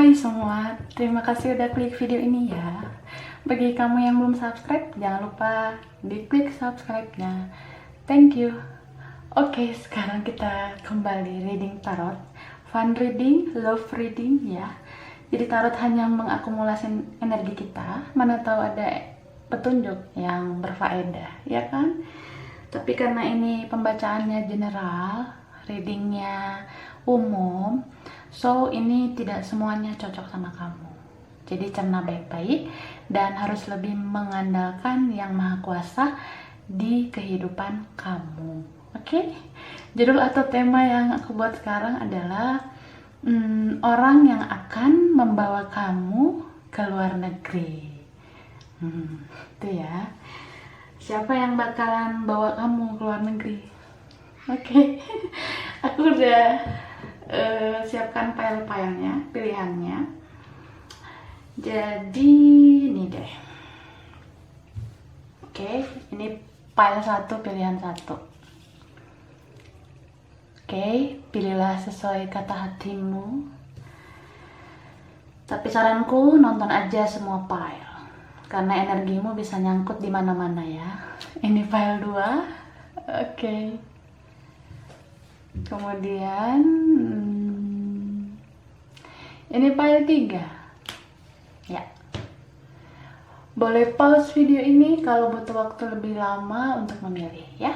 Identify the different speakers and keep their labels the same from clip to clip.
Speaker 1: Hai semua, terima kasih udah klik video ini ya. Bagi kamu yang belum subscribe, jangan lupa diklik subscribe-nya. Thank you. Oke, sekarang kita kembali reading tarot. Fun reading, love reading ya. Jadi tarot hanya mengakumulasi energi kita, mana tahu ada petunjuk yang berfaedah, ya kan? Tapi karena ini pembacaannya general, readingnya umum, so ini tidak semuanya cocok sama kamu. Jadi cerna baik-baik dan harus lebih mengandalkan yang maha kuasa di kehidupan kamu. Oke? Judul atau tema yang aku buat sekarang adalah orang yang akan membawa kamu ke luar negeri. Itu ya. Siapa yang bakalan bawa kamu ke luar negeri? Oke. Aku udah siapkan file-filenya, pilihannya. Jadi ini deh. Oke, ini file 1, pilihan 1. Oke, pilihlah sesuai kata hatimu. Tapi saranku nonton aja semua file, karena energimu bisa nyangkut di mana-mana ya. Ini file 2. Oke. Kemudian ini file 3 ya. Boleh pause video ini kalau butuh waktu lebih lama untuk memilih ya.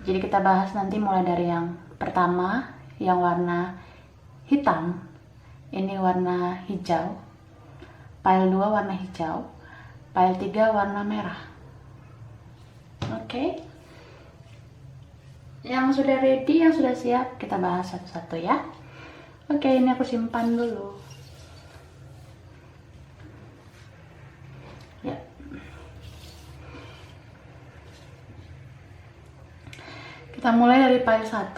Speaker 1: Jadi kita bahas nanti mulai dari yang pertama, yang warna hitam. Ini warna hijau. File 2 warna hijau. File 3 warna merah. Oke. Yang sudah ready, yang sudah siap, kita bahas satu-satu ya. Oke, ini aku simpan dulu. Ya. Kita mulai dari file 1.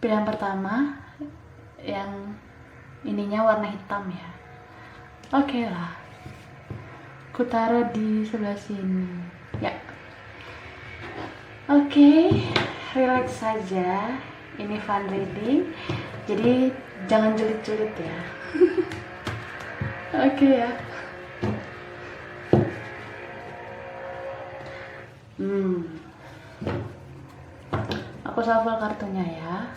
Speaker 1: Pilihan pertama, yang ininya warna hitam ya. Oke lah. Aku taruh di sebelah sini. Ya. Oke, relax saja. Ini fun reading, jadi jangan julid-julid ya. Oke ya. Aku shuffle kartunya ya.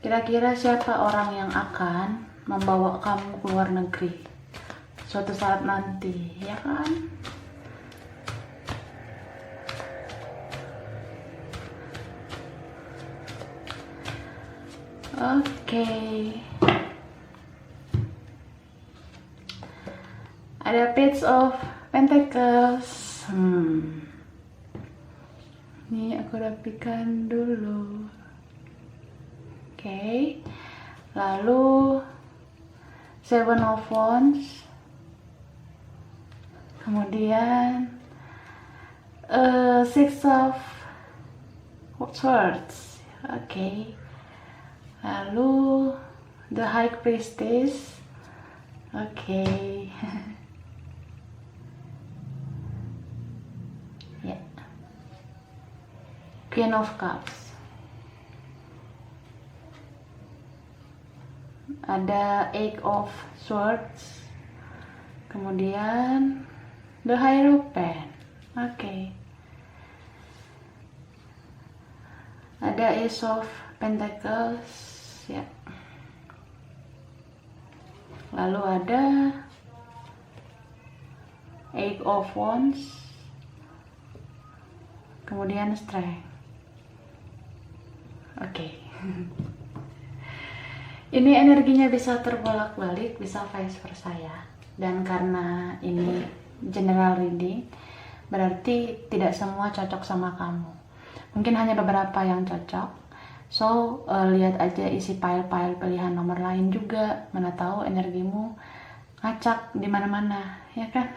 Speaker 1: Kira-kira siapa orang yang akan membawa kamu ke luar negeri suatu saat nanti, ya kan? Oke. Ada Page of Pentacles. Ini aku rapikan dulu. Oke. Lalu Seven of Wands. Kemudian Six of Swords. Oke. Lalu The High Priestess. Oke. Ya. Queen of Cups. Ada Eight of Swords. Kemudian The Hierophant. Oke. Ada Ace of Pentacles ya. Lalu ada Eight of Wands. Kemudian Strength. Oke. Ini energinya bisa terbolak-balik, bisa vice versa ya. Dan karena ini general reading, berarti tidak semua cocok sama kamu. Mungkin hanya beberapa yang cocok. So, lihat aja isi file-file pilihan nomor lain juga. Mana tahu energimu ngacak di mana-mana, ya kan?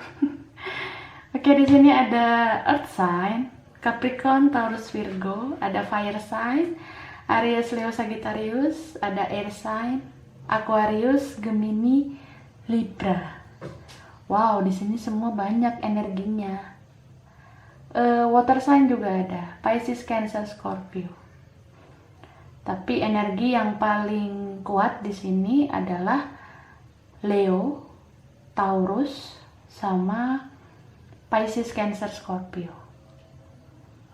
Speaker 1: Oke, di sini ada Earth sign, Capricorn, Taurus, Virgo, ada Fire sign, Aries, Leo, Sagittarius, ada Air sign, Aquarius, Gemini, Libra. Wow, di sini semua banyak energinya. Water sign juga ada, Pisces, Cancer, Scorpio. Tapi energi yang paling kuat di sini adalah Leo, Taurus, sama Pisces, Cancer, Scorpio.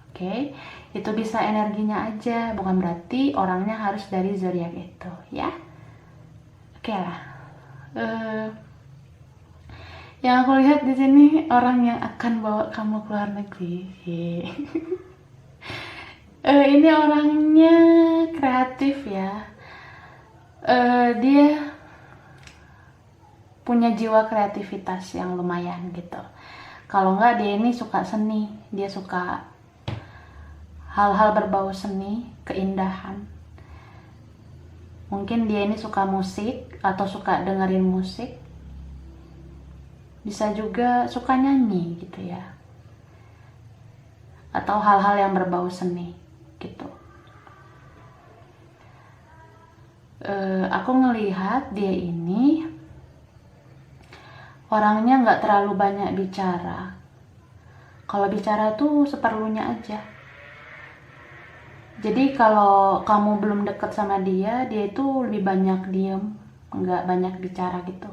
Speaker 1: Oke, itu bisa energinya aja, bukan berarti orangnya harus dari zodiak itu, ya. Oke lah. Yang aku lihat di sini orang yang akan bawa kamu ke luar negeri. Ini orangnya kreatif ya. Dia punya jiwa kreativitas yang lumayan gitu. Kalau enggak, dia ini suka seni, dia suka hal-hal berbau seni, keindahan. Mungkin dia ini suka musik atau suka dengerin musik. Bisa juga suka nyanyi gitu ya. Atau hal-hal yang berbau seni gitu. Aku ngelihat dia ini orangnya nggak terlalu banyak bicara. Kalau bicara tuh seperlunya aja. Jadi kalau kamu belum deket sama dia, dia itu lebih banyak diem, nggak banyak bicara gitu.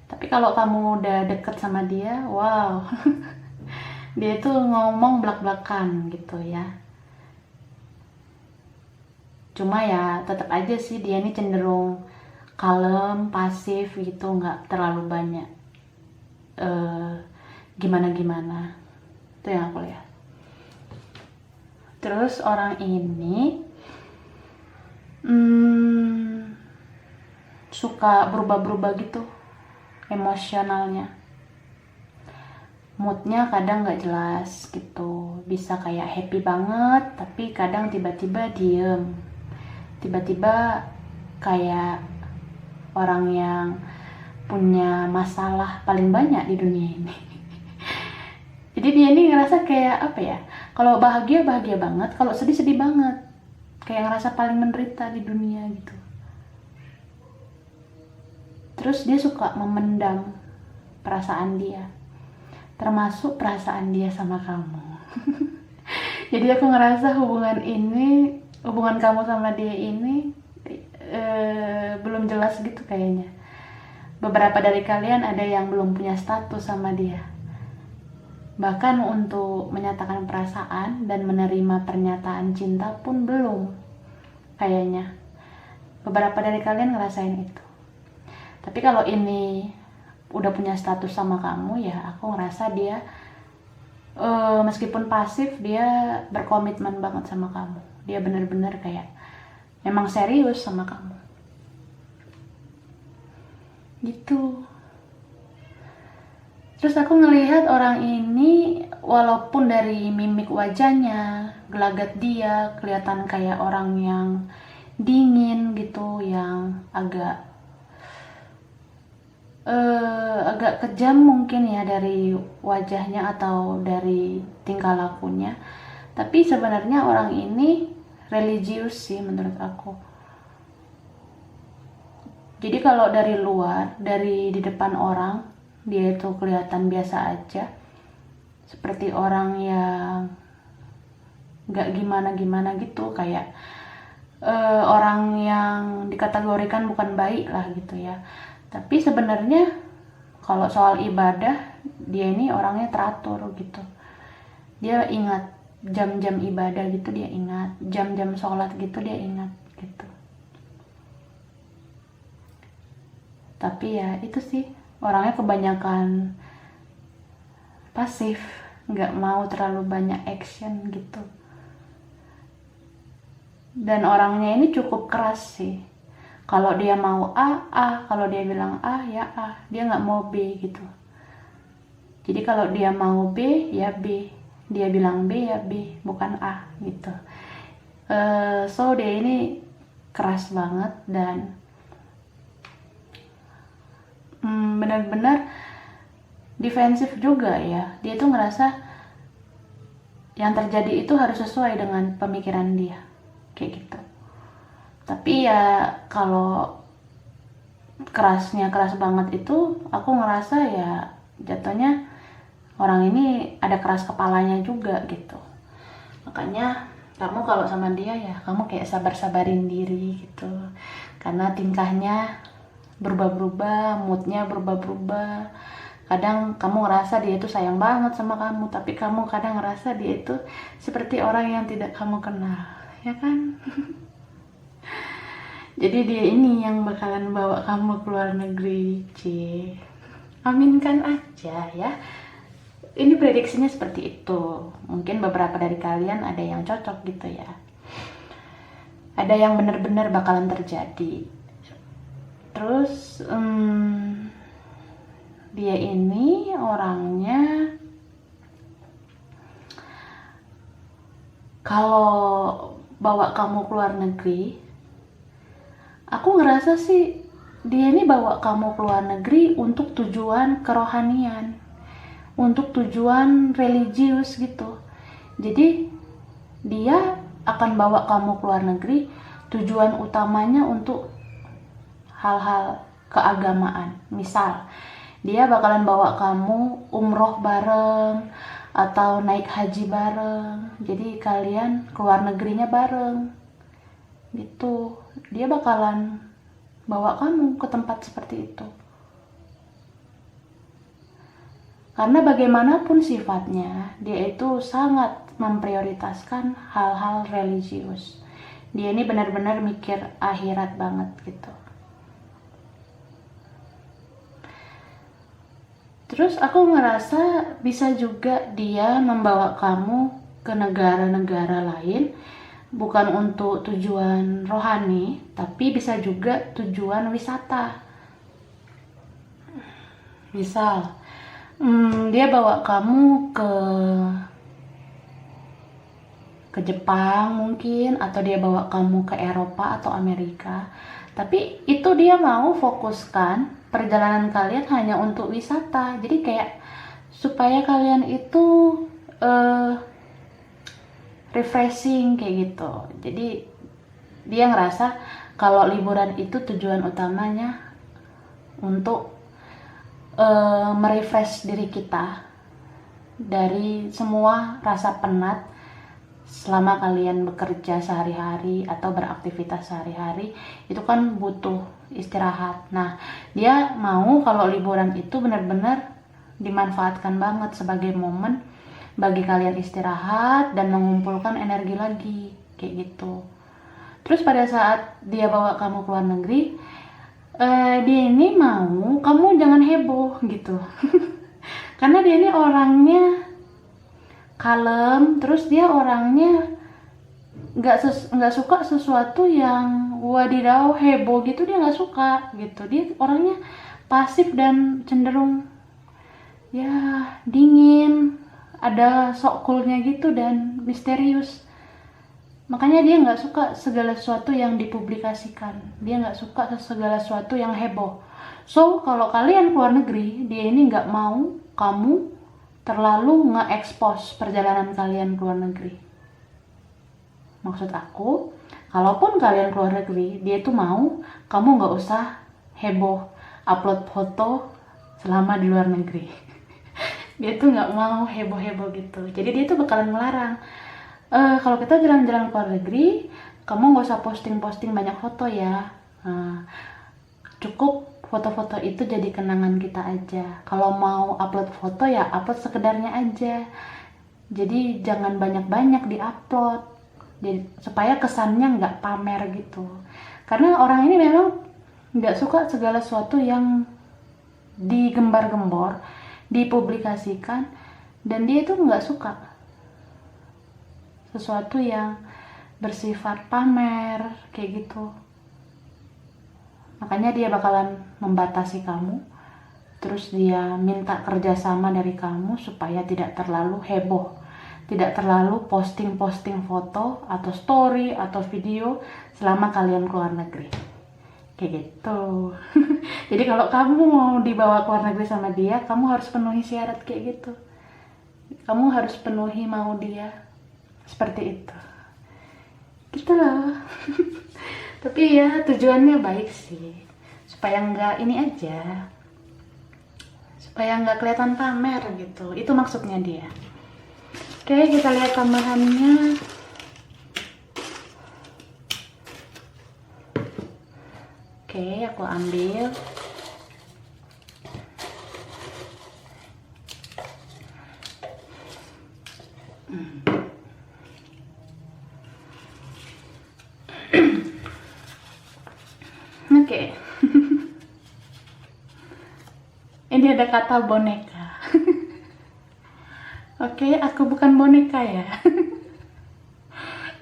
Speaker 1: Tapi kalau kamu udah deket sama dia, wow, dia itu ngomong belak-belakan gitu ya. Cuma ya tetap aja sih dia ini cenderung kalem, pasif gitu, nggak terlalu banyak gimana-gimana. Itu yang aku lihat. Terus orang ini suka berubah-berubah gitu emosionalnya. Moodnya kadang nggak jelas gitu, bisa kayak happy banget tapi kadang tiba-tiba diem, tiba-tiba kayak orang yang punya masalah paling banyak di dunia ini. Jadi dia ini ngerasa kayak apa ya, kalau bahagia bahagia banget, kalau sedih sedih banget, kayak ngerasa paling menderita di dunia gitu. Terus dia suka memendam perasaan dia, termasuk perasaan dia sama kamu. Jadi aku ngerasa hubungan kamu sama dia ini belum jelas gitu kayaknya. Beberapa dari kalian ada yang belum punya status sama dia. Bahkan untuk menyatakan perasaan dan menerima pernyataan cinta pun belum kayaknya. Beberapa dari kalian ngerasain itu. Tapi kalau ini udah punya status sama kamu, ya aku ngerasa dia meskipun pasif, dia berkomitmen banget sama kamu. Dia bener-bener kayak memang serius sama kamu gitu. Terus aku ngelihat orang ini, walaupun dari mimik wajahnya, gelagat dia kelihatan kayak orang yang dingin gitu, yang agak kejam mungkin ya dari wajahnya atau dari tingkah lakunya. Tapi sebenarnya orang ini religius sih menurut aku. Jadi kalau dari luar, dari di depan orang, dia itu kelihatan biasa aja, seperti orang yang gak gimana-gimana gitu, kayak orang yang dikategorikan bukan baik lah gitu ya. Tapi sebenarnya kalau soal ibadah, dia ini orangnya teratur gitu. Dia ingat jam-jam ibadah gitu, dia ingat jam-jam sholat gitu, dia ingat gitu. Tapi ya itu sih, orangnya kebanyakan pasif, nggak mau terlalu banyak action gitu. Dan orangnya ini cukup keras sih. Kalau dia mau A, A. Kalau dia bilang A, ya A. Dia nggak mau B gitu. Jadi kalau dia mau B, ya B. Dia bilang B, ya B. Bukan A gitu. So dia ini keras banget dan benar-benar defensif juga ya. Dia tuh ngerasa yang terjadi itu harus sesuai dengan pemikiran dia, kayak gitu. Tapi ya kalau keras banget itu, aku ngerasa ya jatuhnya orang ini ada keras kepalanya juga gitu. Makanya Kamu kalau sama dia ya kamu kayak sabar-sabarin diri gitu, karena tingkahnya berubah-berubah, moodnya berubah-berubah. Kadang kamu ngerasa dia itu sayang banget sama kamu, tapi kamu kadang ngerasa dia itu seperti orang yang tidak kamu kenal, ya kan? Jadi dia ini yang bakalan bawa kamu ke luar negeri, cie. Aminkan aja ya. Ini prediksinya seperti itu. Mungkin beberapa dari kalian ada yang cocok gitu ya. Ada yang benar-benar bakalan terjadi. Terus dia ini orangnya kalau bawa kamu ke luar negeri, aku ngerasa sih dia ini bawa kamu ke luar negeri untuk tujuan kerohanian, untuk tujuan religius gitu. Jadi dia akan bawa kamu ke luar negeri, tujuan utamanya untuk hal-hal keagamaan. Misal dia bakalan bawa kamu umroh bareng atau naik haji bareng, jadi kalian ke luar negerinya bareng gitu. Dia bakalan bawa kamu ke tempat seperti itu. Karena bagaimanapun sifatnya, dia itu sangat memprioritaskan hal-hal religius. Dia ini benar-benar mikir akhirat banget gitu. Terus aku ngerasa bisa juga dia membawa kamu ke negara-negara lain, bukan untuk tujuan rohani, tapi bisa juga tujuan wisata. Misal dia bawa kamu ke Jepang mungkin, atau dia bawa kamu ke Eropa atau Amerika, tapi itu dia mau fokuskan perjalanan kalian hanya untuk wisata. Jadi kayak supaya kalian itu refreshing kayak gitu. Jadi dia ngerasa kalau liburan itu tujuan utamanya untuk merefresh diri kita dari semua rasa penat selama kalian bekerja sehari-hari atau beraktivitas sehari-hari. Itu kan butuh istirahat. Nah, dia mau kalau liburan itu benar-benar dimanfaatkan banget sebagai momen bagi kalian istirahat dan mengumpulkan energi lagi kayak gitu. Terus pada saat dia bawa kamu ke luar negeri, dia ini mau kamu jangan heboh gitu. Karena dia ini orangnya kalem, terus dia orangnya nggak suka sesuatu yang wadidaw heboh gitu, dia nggak suka gitu. Dia orangnya pasif dan cenderung ya dingin, ada sok coolnya gitu dan misterius. Makanya dia nggak suka segala sesuatu yang dipublikasikan, dia nggak suka segala sesuatu yang heboh. So kalau kalian keluar negeri, dia ini nggak mau kamu terlalu nge-expose perjalanan kalian ke luar negeri. Maksud aku, kalaupun kalian keluar negeri, dia tuh mau kamu nggak usah heboh upload foto selama di luar negeri. Dia tuh nggak mau heboh-heboh gitu. Jadi dia tuh bakalan melarang, kalau kita jalan-jalan ke luar negeri, kamu nggak usah posting-posting banyak foto ya. Cukup foto-foto itu jadi kenangan kita aja. Kalau mau upload foto ya upload sekedarnya aja. Jadi jangan banyak-banyak di-upload. Jadi supaya kesannya nggak pamer gitu. Karena orang ini memang nggak suka segala sesuatu yang digembar-gembor, dipublikasikan, dan dia itu nggak suka sesuatu yang bersifat pamer kayak gitu. Makanya dia bakalan membatasi kamu, terus dia minta kerjasama dari kamu supaya tidak terlalu heboh, tidak terlalu posting-posting foto atau story atau video selama kalian keluar negeri kayak gitu. Jadi kalau kamu mau dibawa keluar negeri sama dia, kamu harus penuhi syarat kayak gitu. Kamu harus penuhi mau dia seperti itu gitu loh. Tapi ya tujuannya baik sih, supaya nggak ini aja, supaya nggak kelihatan pamer gitu. Itu maksudnya dia. Oke, kita lihat tambahannya. Oke, aku ambil. Oke. Ini ada kata boneka. Oke, aku bukan boneka ya.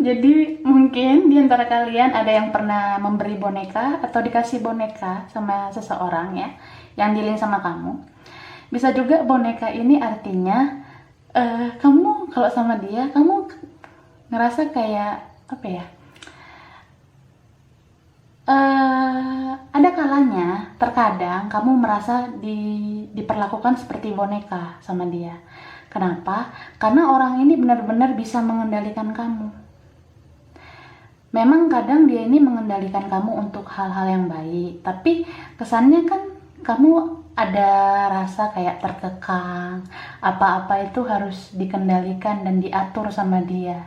Speaker 1: Jadi mungkin di antara kalian ada yang pernah memberi boneka atau dikasih boneka sama seseorang ya, yang dealing sama kamu. Bisa juga boneka ini artinya kamu kalau sama dia, kamu ngerasa kayak apa ya? Ada kalanya, terkadang kamu merasa diperlakukan seperti boneka sama dia. Kenapa? Karena orang ini benar-benar bisa mengendalikan kamu. Memang kadang dia ini mengendalikan kamu untuk hal-hal yang baik, tapi kesannya kan kamu ada rasa kayak terkekang, apa-apa itu harus dikendalikan dan diatur sama dia,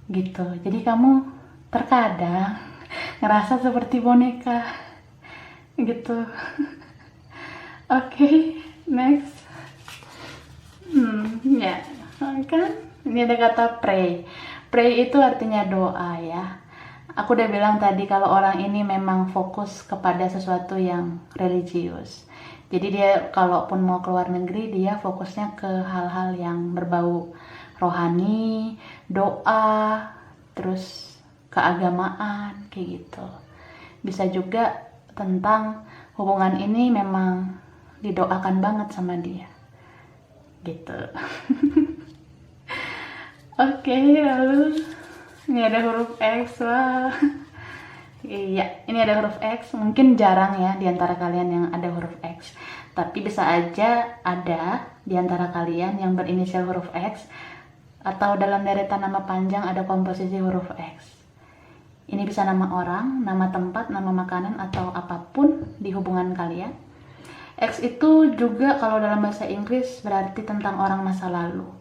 Speaker 1: gitu. Jadi kamu terkadang ngerasa seperti boneka, gitu. Oke, next. Ya, kan ini ada kata pray. Pray itu artinya doa ya. Aku udah bilang tadi kalau orang ini memang fokus kepada sesuatu yang religius. Jadi dia kalaupun mau keluar negeri, dia fokusnya ke hal-hal yang berbau rohani, doa, terus keagamaan, kayak gitu. Bisa juga tentang hubungan ini memang didoakan banget sama dia, gitu. Oke, lalu ini ada huruf X. Wah. Iya, ini ada huruf X. Mungkin jarang ya di antara kalian yang ada huruf X. Tapi bisa aja ada di antara kalian yang berinisial huruf X atau dalam deretan nama panjang ada komposisi huruf X. Ini bisa nama orang, nama tempat, nama makanan atau apapun di hubungan kalian. X itu juga kalau dalam bahasa Inggris berarti tentang orang masa lalu.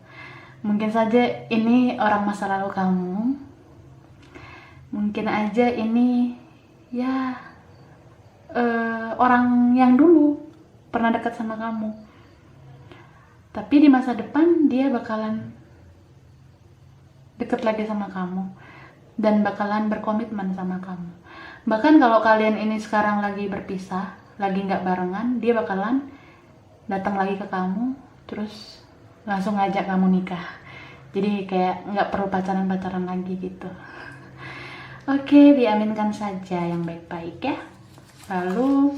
Speaker 1: Mungkin saja ini orang masa lalu kamu. Mungkin aja ini ya orang yang dulu pernah dekat sama kamu. Tapi di masa depan dia bakalan dekat lagi sama kamu dan bakalan berkomitmen sama kamu. Bahkan kalau kalian ini sekarang lagi berpisah, lagi nggak barengan, dia bakalan datang lagi ke kamu terus langsung ngajak kamu nikah. Jadi kayak nggak perlu pacaran-pacaran lagi gitu. Oke, diaminkan saja yang baik-baik ya. Lalu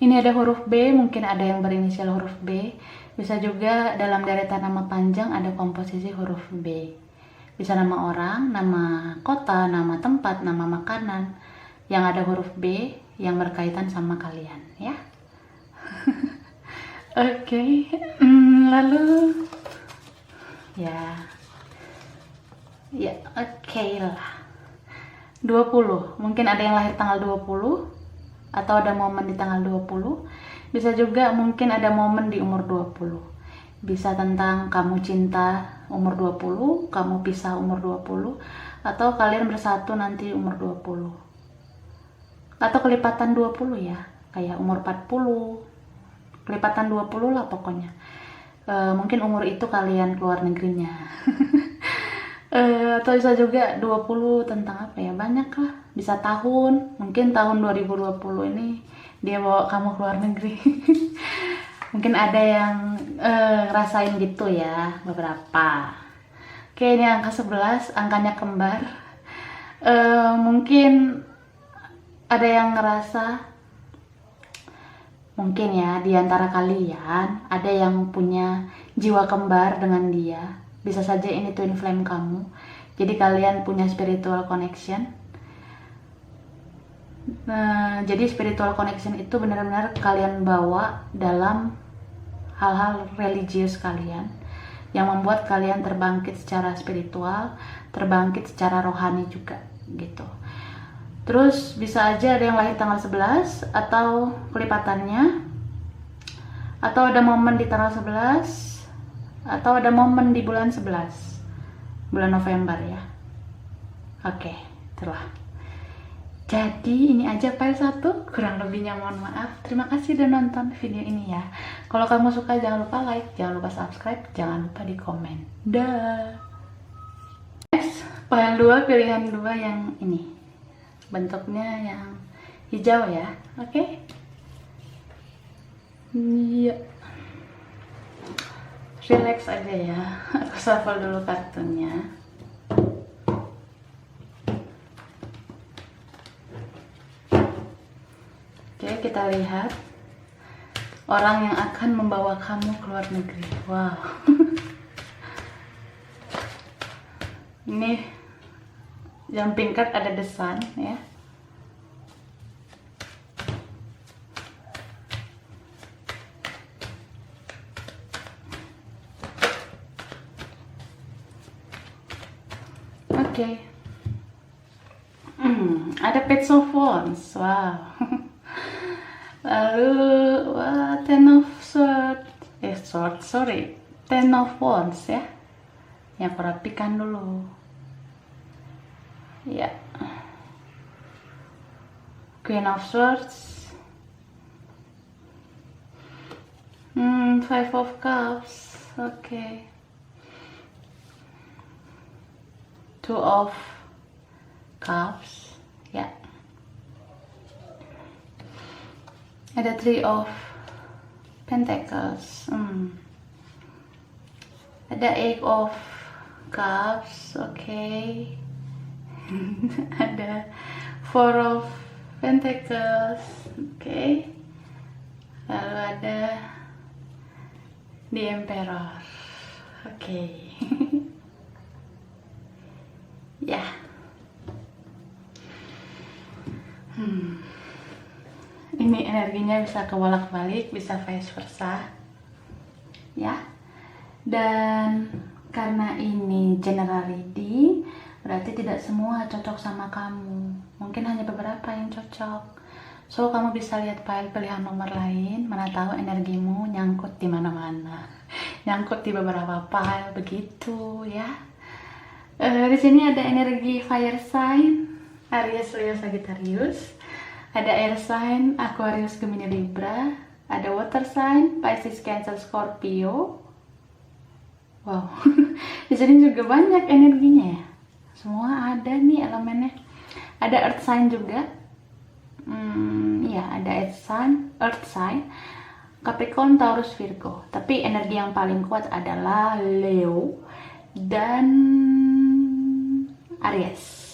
Speaker 1: ini ada huruf B, mungkin ada yang berinisial huruf B. Bisa juga dalam deretan nama panjang ada komposisi huruf B. Bisa nama orang, nama kota, nama tempat, nama makanan yang ada huruf B yang berkaitan sama kalian ya. Oke, lalu ya oke lah. 20, mungkin ada yang lahir tanggal 20 atau ada momen di tanggal 20. Bisa juga mungkin ada momen di umur 20. Bisa tentang kamu cinta umur 20, kamu pisah umur 20, atau kalian bersatu nanti umur 20. Atau kelipatan 20 ya, kayak umur 40, kelipatan 20 lah pokoknya. Mungkin umur itu kalian keluar negerinya. Atau bisa juga 20 tentang apa ya, banyak lah. Bisa tahun, mungkin tahun 2020 ini dia bawa kamu keluar negeri. Mungkin ada yang ngerasain gitu ya, beberapa. Oke, ini angka 11, angkanya kembar. Mungkin ada yang ngerasa, mungkin ya di antara kalian ada yang punya jiwa kembar dengan dia. Bisa saja ini twin flame kamu. Jadi kalian punya spiritual connection. Jadi spiritual connection itu benar-benar kalian bawa dalam hal-hal religius kalian yang membuat kalian terbangkit secara spiritual, terbangkit secara rohani juga gitu. Terus bisa aja ada yang lahir tanggal 11 atau kelipatannya, atau ada momen di tanggal 11, atau ada momen di bulan 11, bulan November ya. Oke, itulah. Jadi ini aja file 1, kurang lebihnya mohon maaf. Terima kasih udah nonton video ini ya. Kalau kamu suka jangan lupa like, jangan lupa subscribe, jangan lupa di komen. Dah. Next, file 2 pilihan 2 yang ini. Bentuknya yang hijau ya. Oke. Iya. Relax aja ya. Aku shuffle dulu kartunya. Oke, kita lihat orang yang akan membawa kamu ke luar negeri. Wow. Ini jumping card ada The Sun ya. Oke. Ada Page of Wands. Wow. Lalu Ten of Swords, sorry, Ten of Wands ya. Yang aku rapikan dulu. Ya. Queen of Swords. Five of Cups. Oke. Two of Cups. Ya. Ada Three of Pentacles. Ada Eight of Cups. Oke. Ada Four of Pentacles. Oke. Lalu ada The Emperor. Oke. Ya. Ini energinya bisa kebolak-balik, bisa vice versa. Ya. Dan karena ini general reading, berarti tidak semua cocok sama kamu. Mungkin hanya beberapa yang cocok. So, kamu bisa lihat file pilihan nomor lain, mana tahu energimu nyangkut di mana-mana. Nyangkut di beberapa file begitu ya. Di sini ada energi fire sign, Aries, Leo, Sagittarius. Ada air sign, Aquarius, Gemini, Libra. Ada water sign, Pisces, Cancer, Scorpio. Wow. Di sini juga banyak energinya ya. Semua ada nih elemennya. Ada earth sign juga. Ya, ada earth sign, Capricorn, Taurus, Virgo. Tapi energi yang paling kuat adalah Leo dan Aries.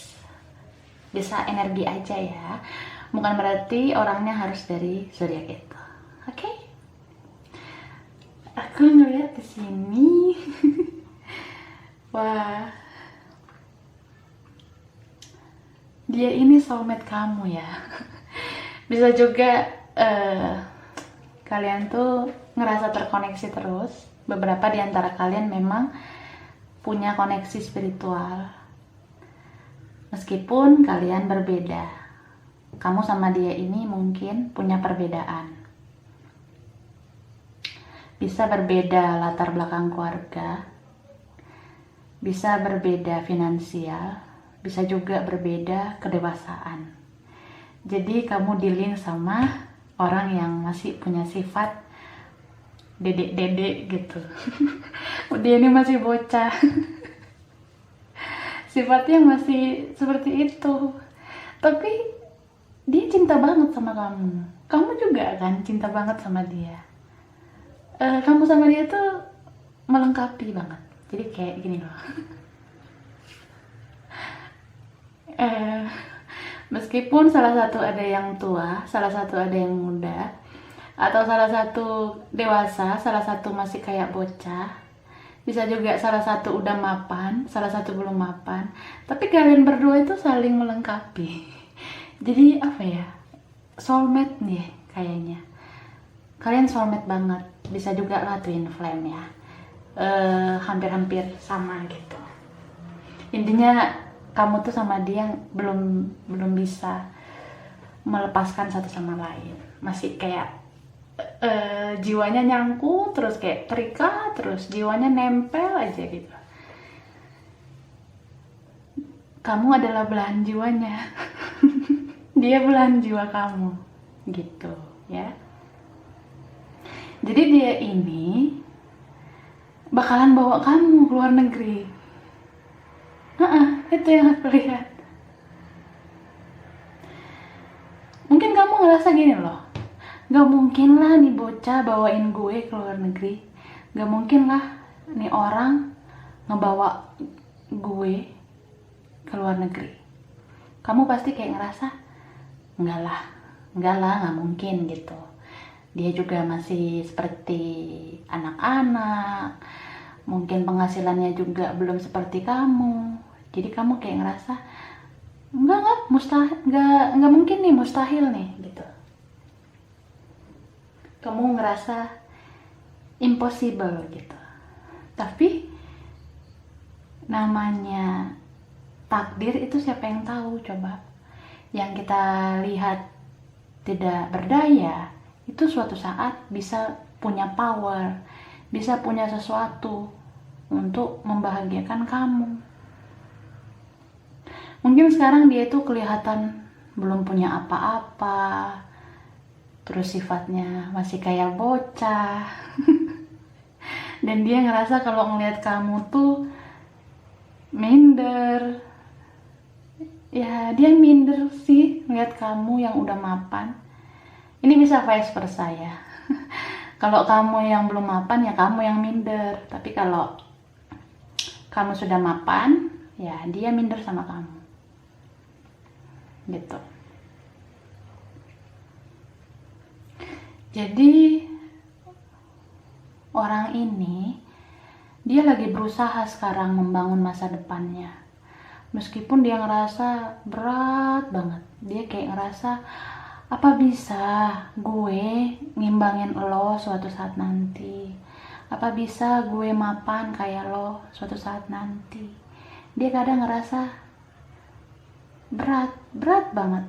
Speaker 1: Bisa energi aja ya. Bukan berarti orangnya harus dari zodiak itu. Oke? Aku ngeliat di sini. Wah. Dia ini soulmate kamu ya. Bisa juga kalian tuh ngerasa terkoneksi terus. Beberapa di antara kalian memang punya koneksi spiritual. Meskipun kalian berbeda. Kamu sama dia ini mungkin punya perbedaan. Bisa berbeda latar belakang keluarga. Bisa berbeda finansial. Bisa juga berbeda kedewasaan. Jadi kamu dealing sama orang yang masih punya sifat dedek-dedek gitu. Dia ini masih bocah. Sifatnya masih seperti itu. Tapi dia cinta banget sama kamu. Kamu juga kan cinta banget sama dia. Kamu sama dia tuh melengkapi banget. Jadi kayak gini loh. Meskipun salah satu ada yang tua, salah satu ada yang muda, atau salah satu dewasa, salah satu masih kayak bocah, bisa juga salah satu udah mapan, salah satu belum mapan, tapi kalian berdua itu saling melengkapi. Jadi apa ya, soulmate nih kayaknya. Kalian soulmate banget, bisa juga lah twin flame ya. Hampir-hampir sama gitu. Intinya kamu tuh sama dia belum bisa melepaskan satu sama lain. Masih kayak jiwanya nyangkut terus, kayak terikat terus, jiwanya nempel aja gitu. kamu adalah belahan jiwanya. Dia belahan jiwa kamu, gitu ya. Jadi dia ini bakalan bawa kamu ke luar negeri. Itu yang aku lihat. Mungkin kamu ngerasa gini loh, gak mungkin lah nih bocah bawain gue ke luar negeri. Gak mungkin lah nih orang ngebawa gue ke luar negeri. Kamu pasti kayak ngerasa, enggak lah, gak mungkin gitu. Dia juga masih seperti anak-anak, mungkin penghasilannya juga belum seperti kamu. Jadi kamu kayak ngerasa, enggak, mungkin nih, mustahil nih gitu. Kamu ngerasa impossible gitu. Tapi namanya takdir itu siapa yang tahu coba. Yang kita lihat tidak berdaya, itu suatu saat bisa punya power, bisa punya sesuatu untuk membahagiakan kamu. Mungkin sekarang dia itu kelihatan belum punya apa-apa, terus sifatnya masih kayak bocah. Dan dia ngerasa kalau ngelihat kamu tuh minder. Ya, dia minder sih ngelihat kamu yang udah mapan. Ini bisa vice versa ya. Kalau kamu yang belum mapan, ya kamu yang minder. Tapi kalau kamu sudah mapan, ya dia minder sama kamu. Gitu. Jadi orang ini, dia lagi berusaha sekarang membangun masa depannya. Meskipun dia ngerasa berat banget. Dia kayak ngerasa, apa bisa gue ngimbangin lo suatu saat nanti? Apa bisa gue mapan kayak lo suatu saat nanti? Dia kadang ngerasa berat banget.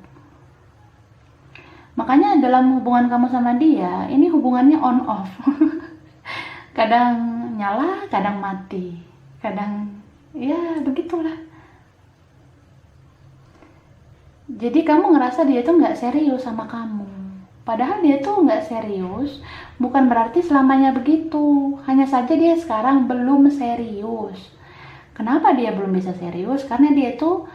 Speaker 1: Makanya dalam hubungan kamu sama dia, ini hubungannya on off. Kadang nyala, kadang mati. Kadang, ya begitulah. Jadi kamu ngerasa dia tuh gak serius sama kamu. Padahal dia tuh gak serius, bukan berarti selamanya begitu. Hanya saja dia sekarang belum serius. Kenapa dia belum bisa serius? Karena dia tuh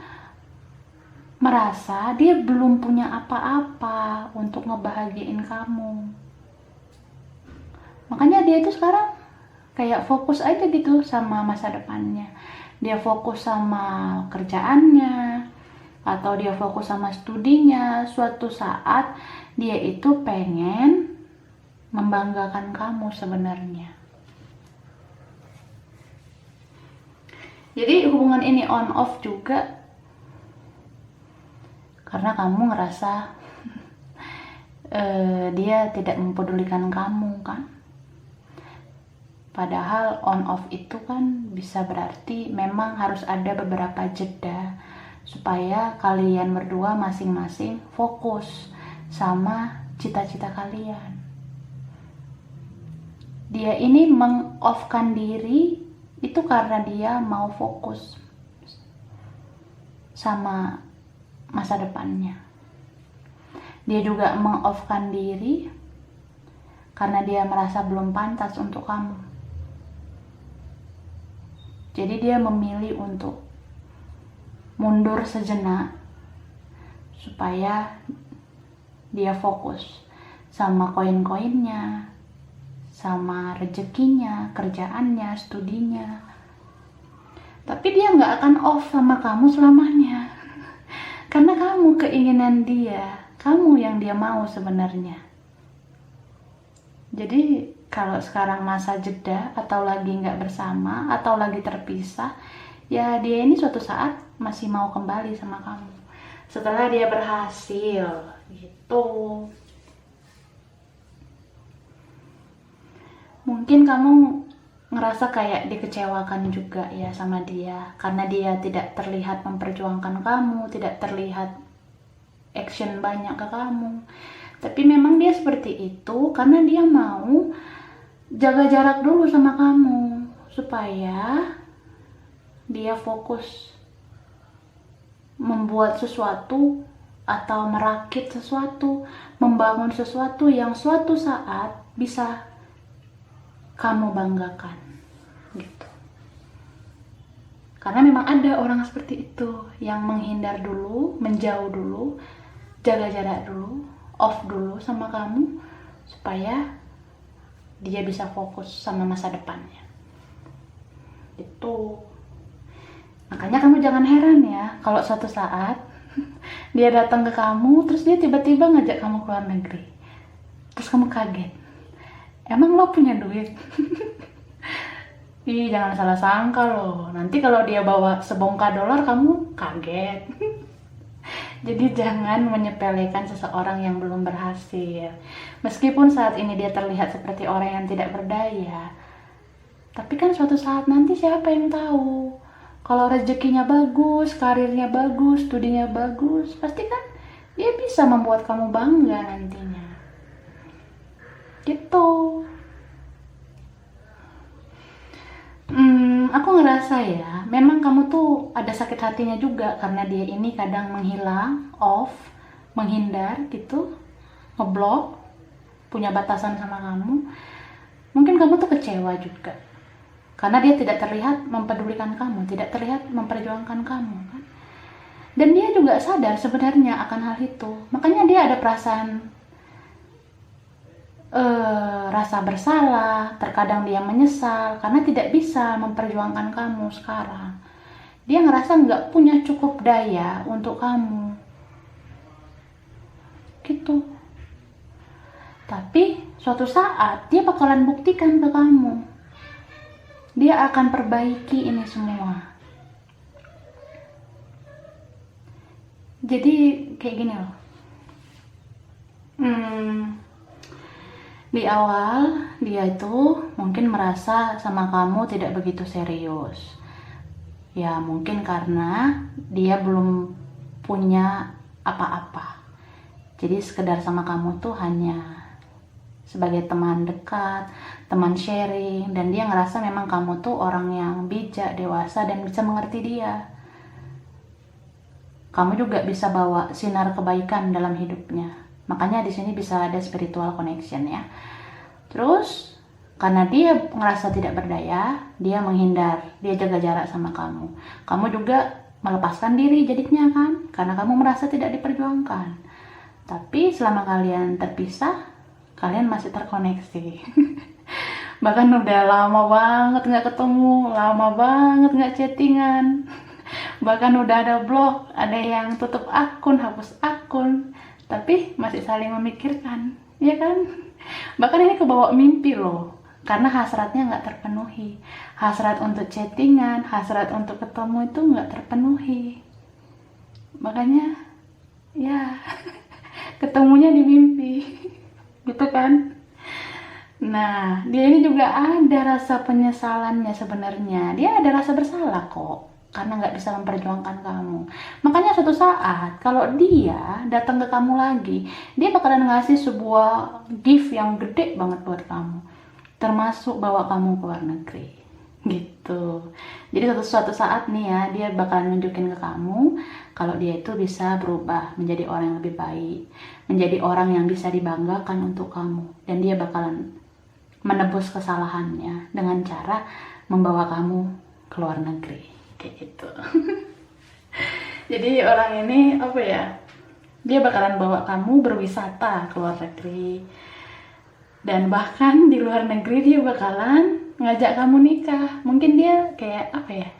Speaker 1: merasa dia belum punya apa-apa untuk ngebahagiain kamu. Makanya dia itu sekarang kayak fokus aja gitu sama masa depannya. Dia fokus sama kerjaannya, atau dia fokus sama studinya. Suatu saat dia itu pengen membanggakan kamu sebenarnya. Jadi hubungan ini on off juga karena kamu ngerasa dia tidak mempedulikan kamu kan. Padahal on off itu kan bisa berarti memang harus ada beberapa jeda supaya kalian berdua masing-masing fokus sama cita-cita kalian. Dia ini meng-off-kan diri itu karena dia mau fokus sama masa depannya. Dia juga meng-off-kan diri karena dia merasa belum pantas untuk kamu. Jadi dia memilih untuk mundur sejenak supaya dia fokus sama koin-koinnya, sama rezekinya, kerjaannya, studinya. Tapi dia nggak akan off sama kamu selamanya. Karena kamu keinginan dia, kamu yang dia mau sebenarnya. Jadi kalau sekarang masa jeda atau lagi nggak bersama atau lagi terpisah, ya dia ini suatu saat masih mau kembali sama kamu. Setelah dia berhasil, gitu. Mungkin kamu ngerasa kayak dikecewakan juga ya sama dia, karena dia tidak terlihat memperjuangkan kamu, tidak terlihat action banyak ke kamu. Tapi memang dia seperti itu karena dia mau jaga jarak dulu sama kamu supaya dia fokus membuat sesuatu atau merakit sesuatu, membangun sesuatu yang suatu saat bisa kamu banggakan gitu. Karena memang ada orang seperti itu yang menghindar dulu, menjauh dulu, jaga jarak dulu, off dulu sama kamu supaya dia bisa fokus sama masa depannya. Itu. Makanya kamu jangan heran ya kalau suatu saat dia datang ke kamu terus dia tiba-tiba ngajak kamu ke luar negeri. Terus kamu kaget. Emang lo punya duit? Ih, jangan salah sangka loh. Nanti kalau dia bawa sebongkah dolar kamu kaget. Jadi jangan menyepelekan seseorang yang belum berhasil. Meskipun saat ini dia terlihat seperti orang yang tidak berdaya, tapi kan suatu saat nanti siapa yang tahu? Kalau rezekinya bagus, karirnya bagus, studinya bagus, pasti kan dia bisa membuat kamu bangga nantinya. Gitu. Aku ngerasa ya, memang kamu tuh ada sakit hatinya juga karena dia ini kadang menghilang, off, menghindar gitu, ngeblok, punya batasan sama kamu. Mungkin kamu tuh kecewa juga karena dia tidak terlihat mempedulikan kamu, tidak terlihat memperjuangkan kamu kan. Dan dia juga sadar sebenarnya akan hal itu. Makanya dia ada perasaan rasa bersalah, terkadang dia menyesal karena tidak bisa memperjuangkan kamu sekarang. Dia ngerasa nggak punya cukup daya untuk kamu gitu. Tapi suatu saat dia bakalan buktikan ke kamu, dia akan perbaiki ini semua. Jadi kayak gini loh, di awal dia itu mungkin merasa sama kamu tidak begitu serius. Ya mungkin karena dia belum punya apa-apa. Jadi sekedar sama kamu tuh hanya sebagai teman dekat, teman sharing. Dan dia ngerasa memang kamu tuh orang yang bijak, dewasa, dan bisa mengerti dia. Kamu juga bisa bawa sinar kebaikan dalam hidupnya. Makanya di sini bisa ada spiritual connection ya. Terus karena dia ngerasa tidak berdaya, dia menghindar, dia jaga jarak sama kamu. Kamu juga melepaskan diri jadinya kan, karena kamu merasa tidak diperjuangkan. Tapi selama kalian terpisah, kalian masih terkoneksi. Bahkan udah lama banget nggak ketemu, lama banget nggak chattingan. Bahkan udah ada blog, ada yang tutup akun, hapus akun, tapi masih saling memikirkan, ya kan? Bahkan ini kebawa mimpi loh, karena hasratnya nggak terpenuhi. Hasrat untuk chattingan, hasrat untuk ketemu itu nggak terpenuhi. Makanya ya ketemunya di mimpi gitu kan. Nah, dia ini juga ada rasa penyesalannya sebenarnya. Dia ada rasa bersalah kok karena nggak bisa memperjuangkan kamu. Makanya suatu saat kalau dia datang ke kamu lagi, dia bakalan ngasih sebuah gift yang gede banget buat kamu, termasuk bawa kamu ke luar negeri gitu. Jadi suatu saat nih ya, dia bakalan nunjukin ke kamu kalau dia itu bisa berubah menjadi orang yang lebih baik, menjadi orang yang bisa dibanggakan untuk kamu. Dan dia bakalan menebus kesalahannya dengan cara membawa kamu ke luar negeri kayak gitu. Jadi orang ini apa ya, dia bakalan bawa kamu berwisata ke luar negeri, dan bahkan di luar negeri dia bakalan ngajak kamu nikah. Mungkin dia kayak apa ya,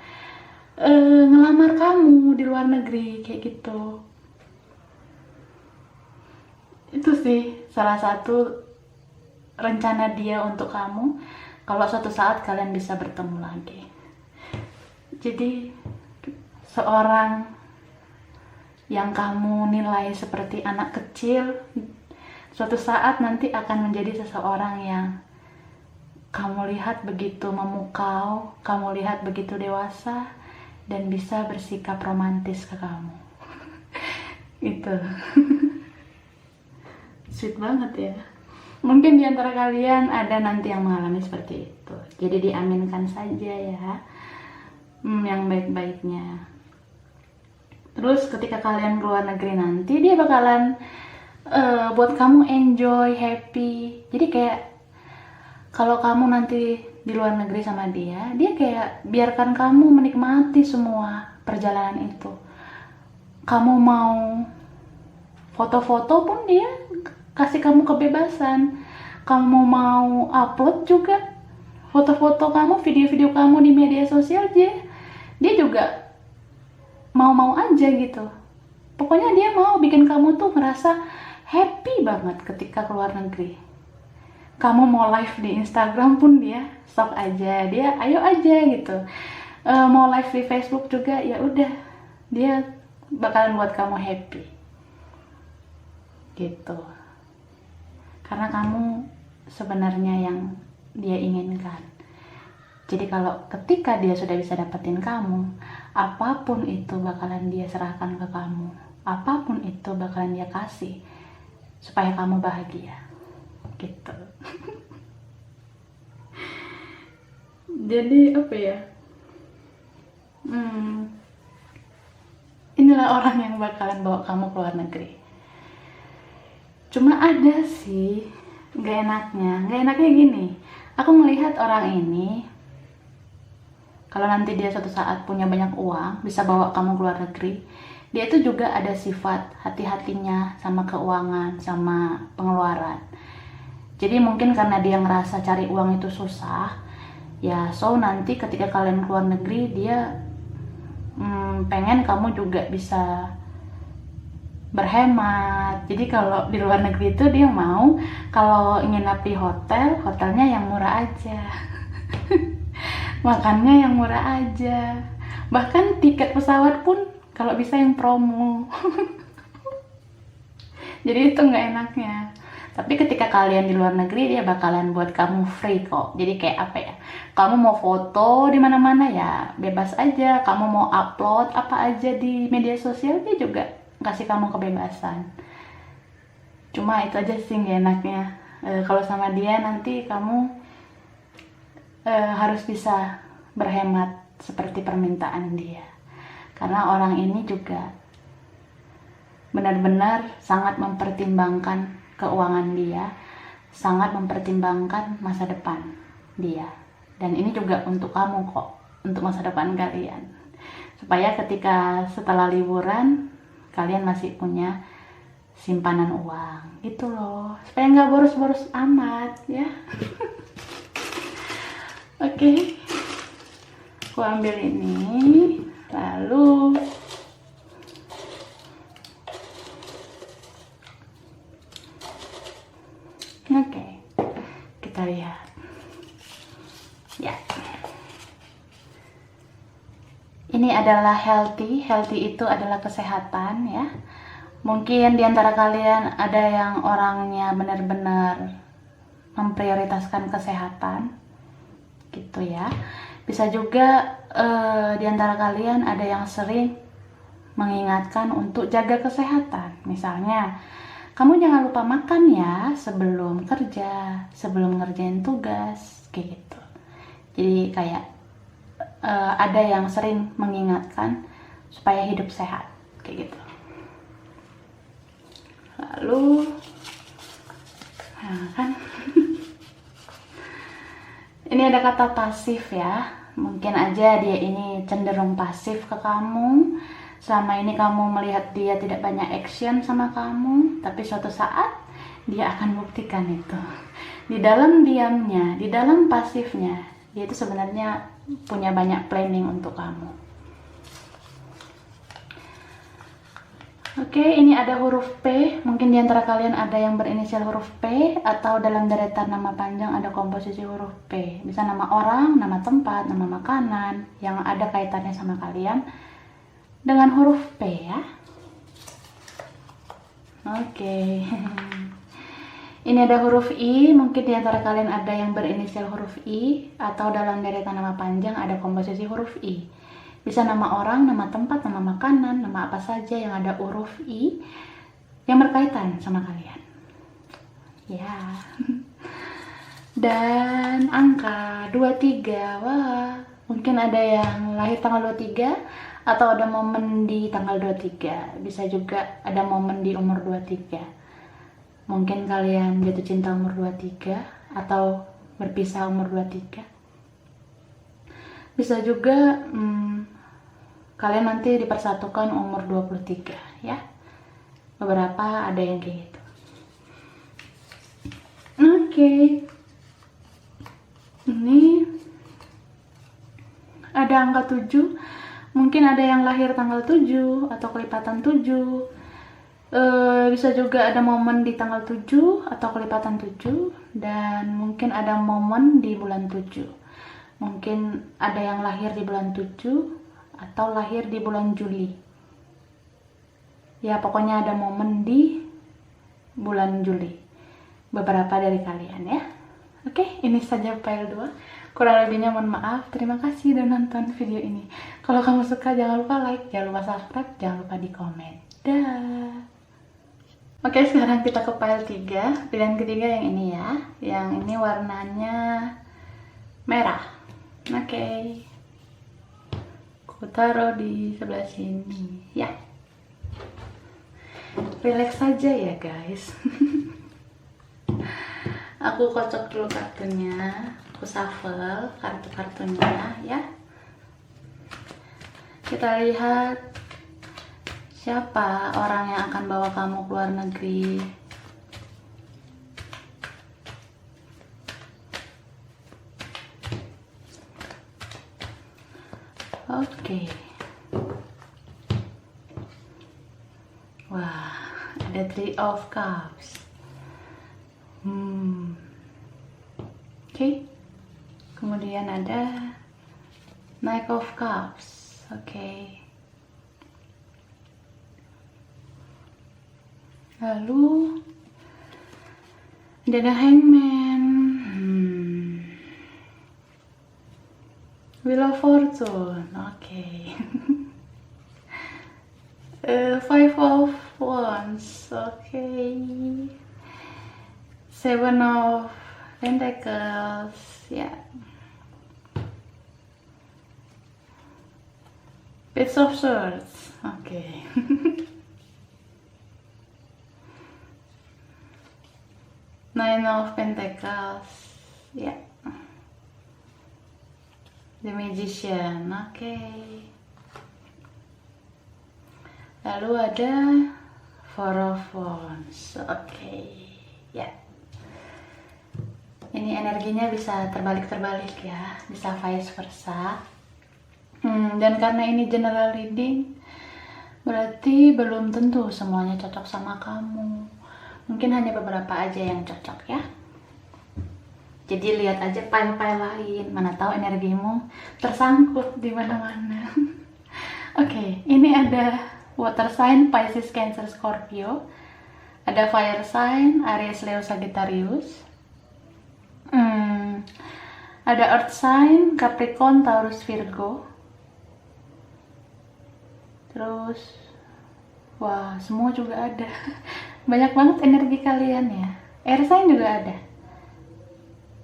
Speaker 1: ngelamar kamu di luar negeri kayak gitu. Itu sih salah satu rencana dia untuk kamu kalau suatu saat kalian bisa bertemu lagi. Jadi seorang yang kamu nilai seperti anak kecil, suatu saat nanti akan menjadi seseorang yang kamu lihat begitu memukau, kamu lihat begitu dewasa, dan bisa bersikap romantis ke kamu. Itu sweet banget ya. Mungkin di antara kalian ada nanti yang mengalami seperti itu. Jadi diaminkan saja ya, yang baik-baiknya. Terus ketika kalian keluar negeri nanti, dia bakalan buat kamu enjoy, happy. Jadi kayak kalau kamu nanti di luar negeri sama dia, dia kayak biarkan kamu menikmati semua perjalanan itu. Kamu mau foto-foto pun dia kasih kamu kebebasan. Kamu mau upload juga foto-foto kamu, video-video kamu di media sosial, dia juga mau-mau aja gitu. Pokoknya dia mau bikin kamu tuh merasa happy banget ketika keluar negeri. Kamu mau live di Instagram pun dia sok aja, dia ayo aja gitu. Mau live di Facebook juga, ya udah, dia bakalan buat kamu happy gitu. Karena kamu sebenarnya yang dia inginkan. Jadi kalau ketika dia sudah bisa dapetin kamu, apapun itu bakalan dia serahkan ke kamu. Apapun itu bakalan dia kasih supaya kamu bahagia. Gitu. Jadi apa ya? Inilah orang yang bakalan bawa kamu ke luar negeri. Cuma ada sih gak enaknya gini. Aku melihat orang ini, kalau nanti dia suatu saat punya banyak uang, bisa bawa kamu ke luar negeri, dia itu juga ada sifat hati-hatinya sama keuangan, sama pengeluaran. Jadi mungkin karena dia ngerasa cari uang itu susah, ya so nanti ketika kalian ke luar negeri, dia pengen kamu juga bisa berhemat. Jadi kalau di luar negeri itu dia mau kalau nginap di hotel, hotelnya yang murah aja. Makannya yang murah aja. Bahkan tiket pesawat pun kalau bisa yang promo. Jadi itu nggak enaknya. Tapi ketika kalian di luar negeri, dia bakalan buat kamu free kok. Jadi kayak apa ya? Kamu mau foto di mana-mana ya bebas aja. Kamu mau upload apa aja di media sosial, dia juga kasih kamu kebebasan. Cuma itu aja sih nggak enaknya. Kalau sama dia nanti kamu harus bisa berhemat seperti permintaan dia. Karena orang ini juga benar-benar sangat mempertimbangkan keuangan dia, sangat mempertimbangkan masa depan dia. Dan ini juga untuk kamu kok, untuk masa depan kalian. Supaya ketika setelah liburan, kalian masih punya simpanan uang. Gitu loh, supaya nggak boros-boros amat ya. Oke. Aku ambil ini, lalu oke, kita lihat ya. Ini adalah healthy itu adalah kesehatan ya. Mungkin diantara kalian ada yang orangnya benar-benar memprioritaskan kesehatan gitu ya. Bisa juga di antara kalian ada yang sering mengingatkan untuk jaga kesehatan. Misalnya, kamu jangan lupa makan ya sebelum kerja, sebelum ngerjain tugas, kayak gitu. Jadi kayak ada yang sering mengingatkan supaya hidup sehat, kayak gitu. Lalu, nah kan, ini ada kata pasif ya. Mungkin aja dia ini cenderung pasif ke kamu. Selama ini kamu melihat dia tidak banyak action sama kamu, tapi suatu saat dia akan buktikan itu. Di dalam diamnya, di dalam pasifnya, dia itu sebenarnya punya banyak planning untuk kamu. Oke, ini ada huruf P. Mungkin di antara kalian ada yang berinisial huruf P, atau dalam deretan nama panjang ada komposisi huruf P. Bisa nama orang, nama tempat, nama makanan yang ada kaitannya sama kalian dengan huruf P ya. Oke. Ini ada huruf I. Mungkin di antara kalian ada yang berinisial huruf I, atau dalam deretan nama panjang ada komposisi huruf I. Bisa nama orang, nama tempat, nama makanan, nama apa saja yang ada huruf I yang berkaitan sama kalian. Ya. Dan angka 23. Wah, mungkin ada yang lahir tanggal 23 Atau ada momen di tanggal 23, bisa juga ada momen di umur 23. Mungkin kalian jatuh cinta umur 23 atau berpisah umur 23. Bisa juga kalian nanti dipersatukan umur 23 ya. Beberapa ada yang kayak gitu. Oke. Ini ada angka 7. Mungkin ada yang lahir tanggal 7 atau kelipatan 7. Bisa juga ada momen di tanggal 7 atau kelipatan 7. Dan mungkin ada momen di bulan 7. Mungkin ada yang lahir di bulan 7 atau lahir di bulan Juli. Ya, pokoknya ada momen di bulan Juli. Beberapa dari kalian ya. Oke, ini saja file 2. Kurang lebihnya mohon maaf. Terima kasih udah nonton video ini. Kalau kamu suka jangan lupa like, jangan lupa subscribe, jangan lupa di komen. Dah. Oke, sekarang kita ke file 3. Pilihan ketiga yang ini ya. Yang ini warnanya merah. Oke. Aku taruh di sebelah sini ya. Relax saja ya guys. Aku kocok dulu kartunya, aku shuffle kartu-kartunya ya. Kita lihat siapa orang yang akan bawa kamu ke luar negeri. Oke. Wah, ada 3 of Cups. Oke. Kemudian ada Knight of Cups. Oke. Lalu ada Hangman. Wheel of Fortune. Oke. 5 of Wands. Oke. 7 of Pentacles. Ya. Page of Swords. Oke. Nine of Pentacles. Ya. The Magician. Oke. Lalu ada Four of Wands. Oke. Ya. Ini energinya bisa terbalik-terbalik ya, bisa vice versa. Dan karena ini general reading, berarti belum tentu semuanya cocok sama kamu. Mungkin hanya beberapa aja yang cocok ya. Jadi lihat aja file-file lain, mana tahu energimu tersangkut di mana-mana. Oke, ini ada water sign, Pisces, Cancer, Scorpio. Ada fire sign, Aries, Leo, Sagittarius. Ada earth sign, Capricorn, Taurus, Virgo. Terus, wah, semua juga ada. Banyak banget energi kalian ya. Air sign juga ada.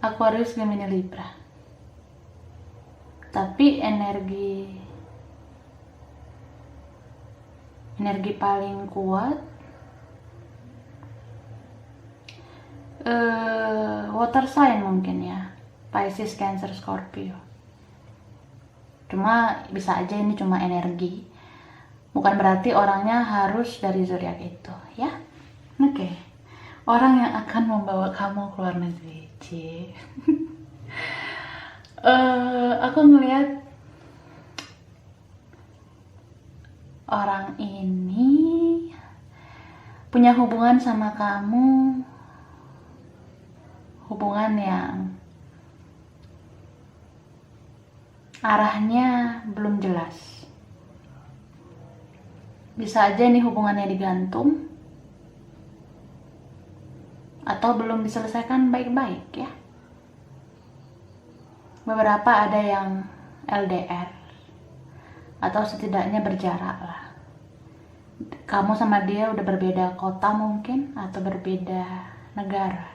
Speaker 1: Aquarius, Gemini, Libra. Tapi energi paling kuat water sign mungkin ya, Pisces, Cancer, Scorpio. Cuma bisa aja ini cuma energi, bukan berarti orangnya harus dari zodiak itu ya. Oke. Orang yang akan membawa kamu ke luar negeri. Aku ngelihat orang ini punya hubungan sama kamu, hubungan yang arahnya belum jelas. Bisa aja nih hubungannya digantung atau belum diselesaikan baik-baik ya. Beberapa ada yang LDR atau setidaknya berjarak lah. Kamu sama dia udah berbeda kota mungkin atau berbeda negara.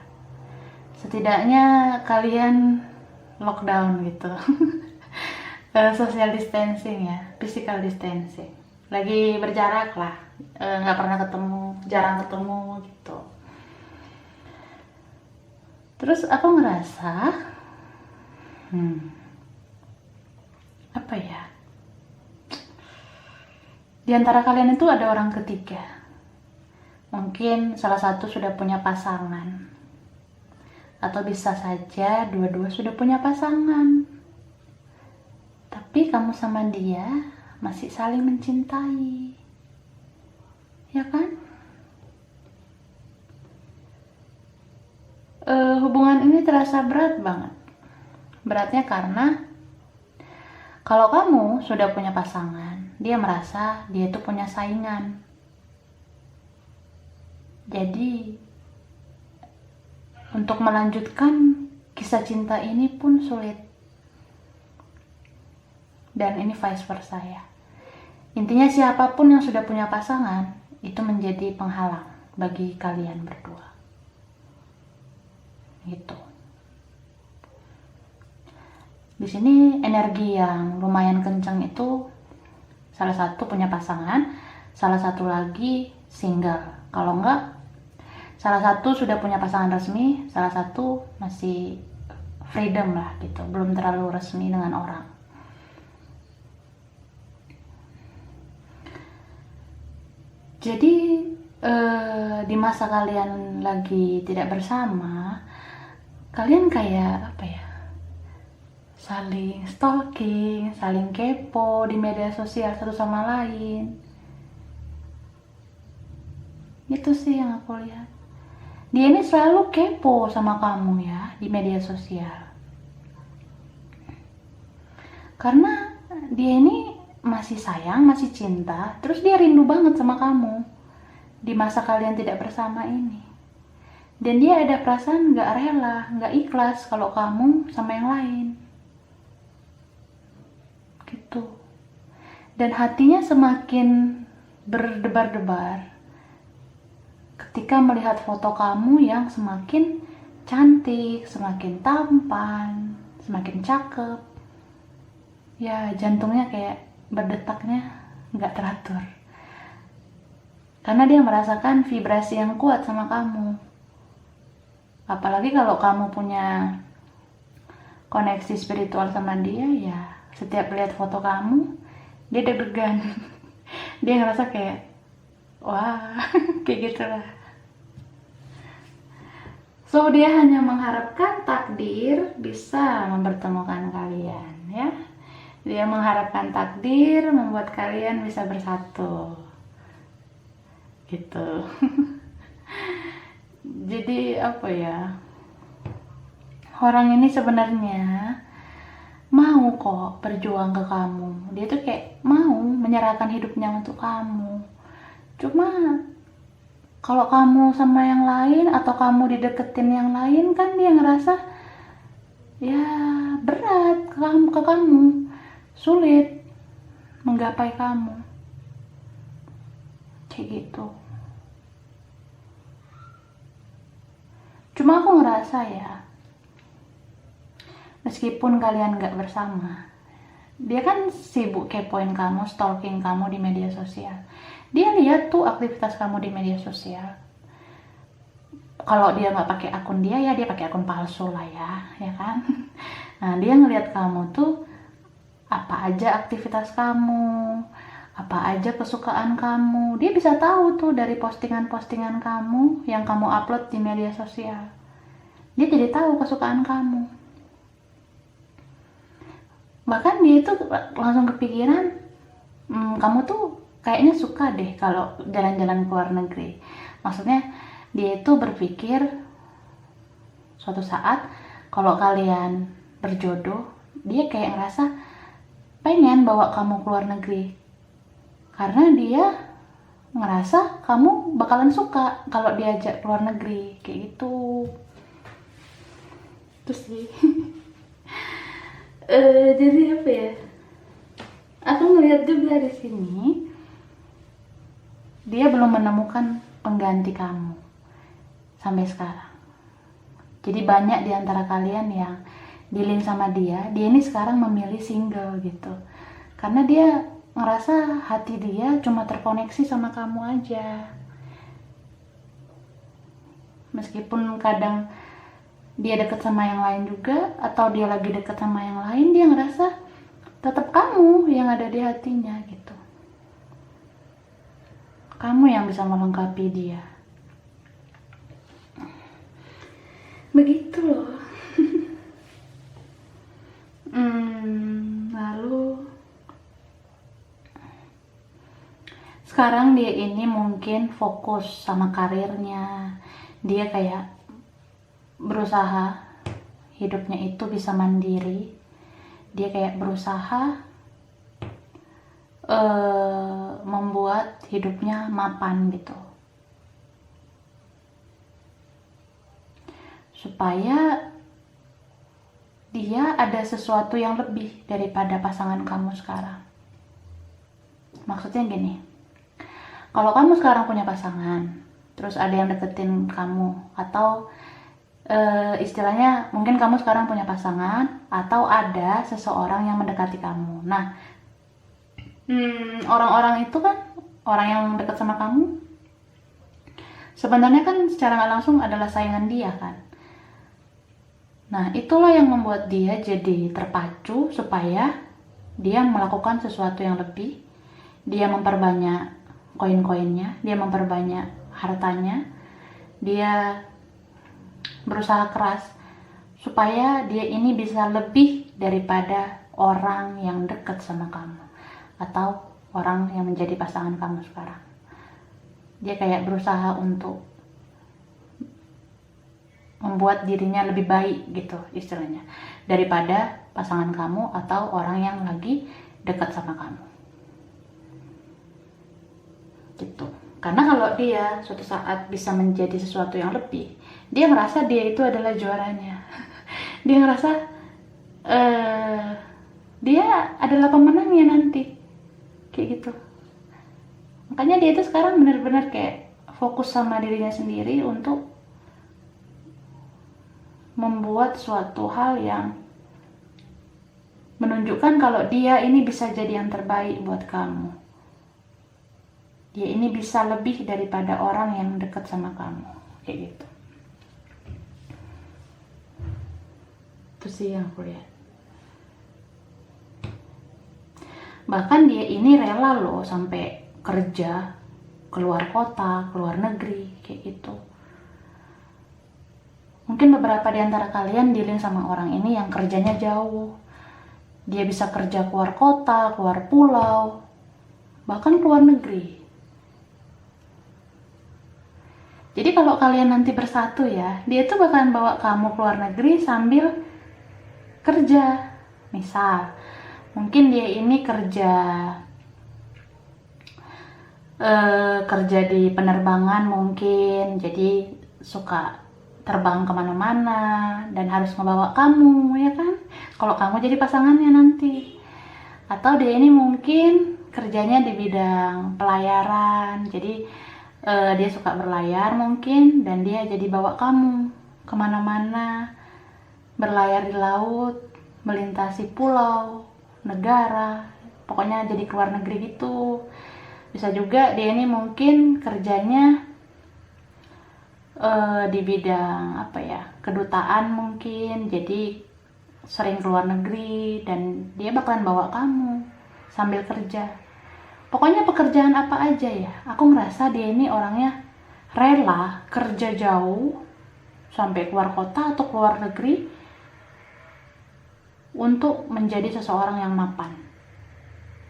Speaker 1: Setidaknya kalian lockdown gitu. social distancing ya, physical distancing. Lagi berjarak lah, nggak pernah ketemu, jarang ketemu gitu. Terus aku ngerasa, apa ya? Di antara kalian itu ada orang ketiga. Mungkin salah satu sudah punya pasangan. Atau bisa saja dua-dua sudah punya pasangan. Tapi kamu sama dia masih saling mencintai. Ya kan? Hubungan ini terasa berat banget. Beratnya karena kalau kamu sudah punya pasangan, dia merasa dia itu punya saingan. Jadi untuk melanjutkan kisah cinta ini pun sulit. Dan ini vice versa ya. Intinya siapapun yang sudah punya pasangan, itu menjadi penghalang bagi kalian berdua. Gitu. Di sini energi yang lumayan kencang itu salah satu punya pasangan, salah satu lagi single. Kalau enggak, salah satu sudah punya pasangan resmi, salah satu masih freedom lah gitu, belum terlalu resmi dengan orang. Jadi di masa kalian lagi tidak bersama, kalian kayak apa ya? Saling stalking, saling kepo di media sosial satu sama lain. Itu sih yang aku lihat. Dia ini selalu kepo sama kamu ya di media sosial. Karena dia ini masih sayang, masih cinta, terus dia rindu banget sama kamu di masa kalian tidak bersama ini. Dan dia ada perasaan gak rela, gak ikhlas kalau kamu sama yang lain. Gitu. Dan hatinya semakin berdebar-debar ketika melihat foto kamu yang semakin cantik, semakin tampan, semakin cakep. Ya jantungnya kayak berdetaknya nggak teratur. Karena dia merasakan vibrasi yang kuat sama kamu. Apalagi kalau kamu punya koneksi spiritual sama dia, ya setiap lihat foto kamu, dia deg-degan. Dia ngerasa kayak, wah, kayak gitulah. So, dia hanya mengharapkan takdir bisa mempertemukan kalian, ya. Dia mengharapkan takdir membuat kalian bisa bersatu. Gitu. Jadi, apa ya? Orang ini sebenarnya mau kok berjuang ke kamu. Dia tuh kayak mau menyerahkan hidupnya untuk kamu. Cuma kalau kamu sama yang lain atau kamu dideketin yang lain, kan dia ngerasa ya berat ke kamu, sulit menggapai kamu, kayak gitu. Cuma aku ngerasa ya, meskipun kalian gak bersama, dia kan sibuk kepoin kamu, stalking kamu di media sosial. Dia lihat tuh aktivitas kamu di media sosial. Kalau dia nggak pakai akun dia, ya dia pakai akun palsu lah ya kan. Nah, dia ngelihat kamu tuh apa aja aktivitas kamu, apa aja kesukaan kamu. Dia bisa tahu tuh dari postingan-postingan kamu yang kamu upload di media sosial. Dia jadi tahu kesukaan kamu. Bahkan dia itu langsung kepikiran, kamu tuh kayaknya suka deh kalau jalan-jalan ke luar negeri. Maksudnya dia itu berpikir suatu saat kalau kalian berjodoh, dia kayak ngerasa pengen bawa kamu ke luar negeri. Karena dia ngerasa kamu bakalan suka kalau diajak ke luar negeri, kayak gitu. Terus sih. Jadi apa ya? Aku ngeliat juga di sini, dia belum menemukan pengganti kamu sampai sekarang. Jadi banyak di antara kalian yang dealing sama dia ini sekarang memilih single gitu. Karena dia ngerasa hati dia cuma terkoneksi sama kamu aja. Meskipun kadang dia deket sama yang lain juga, atau dia lagi deket sama yang lain, dia ngerasa tetap kamu yang ada di hatinya gitu. Kamu yang bisa melengkapi dia. Begitu loh. Lalu sekarang dia ini mungkin fokus sama karirnya. Dia kayak berusaha hidupnya itu bisa mandiri. Dia kayak berusaha membuat hidupnya mapan gitu, supaya dia ada sesuatu yang lebih daripada pasangan kamu sekarang. Maksudnya gini, kalau kamu sekarang punya pasangan, terus ada yang deketin kamu, atau istilahnya mungkin kamu sekarang punya pasangan, atau ada seseorang yang mendekati kamu. Nah, orang-orang itu kan, orang yang dekat sama kamu, sebenarnya kan secara nggak langsung adalah saingan dia kan. Nah, itulah yang membuat dia jadi terpacu supaya dia melakukan sesuatu yang lebih. Dia memperbanyak koin-koinnya, dia memperbanyak hartanya, dia berusaha keras supaya dia ini bisa lebih daripada orang yang dekat sama kamu atau orang yang menjadi pasangan kamu sekarang. Dia kayak berusaha untuk membuat dirinya lebih baik gitu istilahnya, daripada pasangan kamu atau orang yang lagi dekat sama kamu gitu. Karena kalau dia suatu saat bisa menjadi sesuatu yang lebih, dia merasa dia itu adalah juaranya. Dia ngerasa dia adalah pemenangnya nanti, kayak gitu. Makanya dia itu sekarang benar-benar kayak fokus sama dirinya sendiri untuk membuat suatu hal yang menunjukkan kalau dia ini bisa jadi yang terbaik buat kamu. Dia ini bisa lebih daripada orang yang dekat sama kamu, kayak gitu. Itu sih yang aku lihat. Bahkan dia ini rela loh sampai kerja keluar kota, keluar negeri, kayak gitu. Mungkin beberapa di antara kalian dealing sama orang ini yang kerjanya jauh. Dia bisa kerja keluar kota, keluar pulau, bahkan keluar negeri. Jadi kalau kalian nanti bersatu ya, dia tuh bakalan bawa kamu keluar negeri sambil kerja. Misal, mungkin dia ini kerja di penerbangan mungkin, jadi suka terbang kemana-mana dan harus ngebawa kamu, ya kan? Kalau kamu jadi pasangannya nanti. Atau dia ini mungkin kerjanya di bidang pelayaran, jadi dia suka berlayar mungkin, dan dia jadi bawa kamu kemana-mana, berlayar di laut, melintasi pulau, negara, pokoknya jadi keluar negeri gitu. Bisa juga dia ini mungkin kerjanya di bidang apa ya, kedutaan mungkin, jadi sering keluar negeri dan dia bakalan bawa kamu sambil kerja. Pokoknya pekerjaan apa aja ya, aku ngerasa dia ini orangnya rela kerja jauh sampai keluar kota atau keluar negeri untuk menjadi seseorang yang mapan.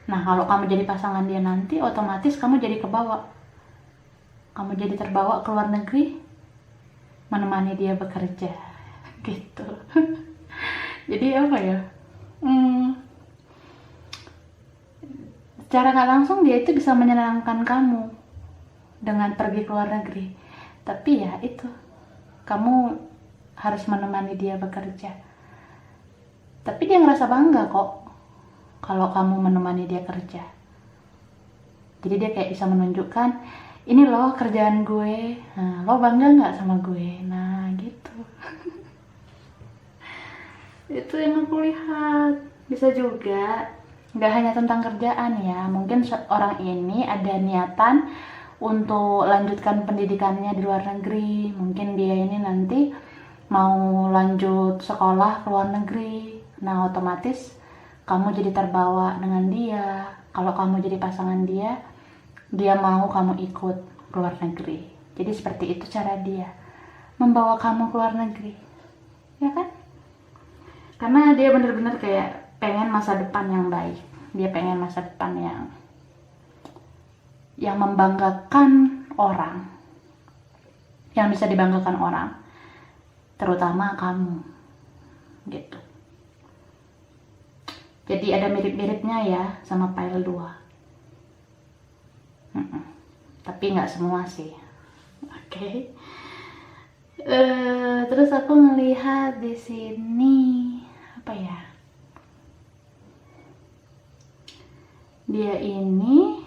Speaker 1: Nah, kalau kamu jadi pasangan dia nanti, otomatis kamu jadi kebawa. Kamu jadi terbawa ke luar negeri, menemani dia bekerja, gitu. Jadi apa ya? Secara nggak langsung dia itu bisa menyenangkan kamu dengan pergi ke luar negeri. Tapi ya itu, kamu harus menemani dia bekerja. Tapi dia ngerasa bangga kok kalau kamu menemani dia kerja. Jadi dia kayak bisa menunjukkan, ini loh kerjaan gue, nah, lo bangga nggak sama gue? Nah gitu. Itu yang aku lihat. Bisa juga nggak hanya tentang kerjaan ya, mungkin orang ini ada niatan untuk lanjutkan pendidikannya di luar negeri. Mungkin dia ini nanti mau lanjut sekolah ke luar negeri. Nah, otomatis kamu jadi terbawa dengan dia. Kalau kamu jadi pasangan dia, dia mau kamu ikut ke luar negeri. Jadi seperti itu cara dia membawa kamu ke luar negeri, ya kan? Karena dia benar-benar kayak pengen masa depan yang baik. Dia pengen masa depan yang membanggakan orang, yang bisa dibanggakan orang, terutama kamu, gitu. Jadi ada mirip-miripnya ya sama file 2. Tapi nggak semua sih. Oke. Terus aku ngelihat di sini apa ya? Dia ini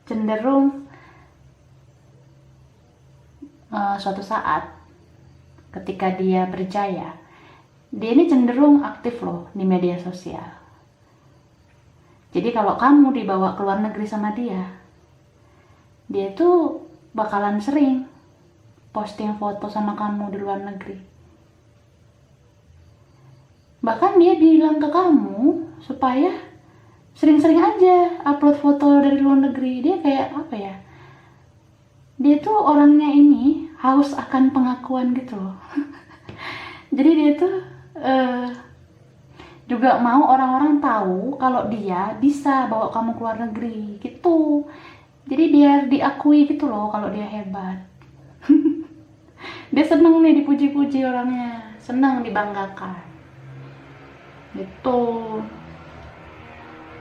Speaker 1: cenderung suatu saat ketika dia berjaya, dia ini cenderung aktif loh di media sosial. Jadi kalau kamu dibawa ke luar negeri sama dia tuh bakalan sering posting foto sama kamu di luar negeri. Bahkan dia bilang ke kamu supaya sering-sering aja upload foto dari luar negeri. Dia kayak apa ya? Dia tuh orangnya ini haus akan pengakuan gitu loh. Jadi dia tuh juga mau orang-orang tahu kalau dia bisa bawa kamu ke luar negeri gitu. Jadi biar diakui gitu loh kalau dia hebat. Dia seneng nih dipuji-puji orangnya, seneng dibanggakan gitu.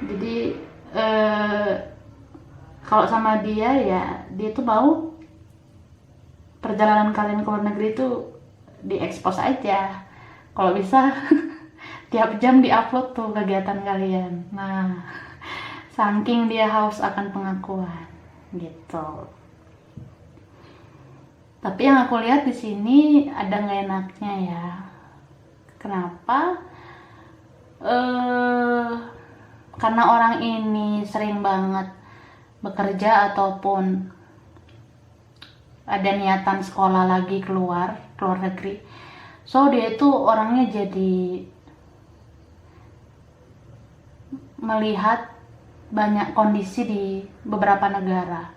Speaker 1: Jadi kalau sama dia ya, dia tuh mau perjalanan kalian ke luar negeri itu diekspos aja. Kalau bisa tiap jam diupload tuh kegiatan kalian. Nah, saking dia haus akan pengakuan gitu. Tapi yang aku lihat di sini ada nggak enaknya ya. Kenapa? Karena orang ini sering banget bekerja ataupun ada niatan sekolah lagi keluar negeri. So dia itu orangnya jadi melihat banyak kondisi di beberapa negara.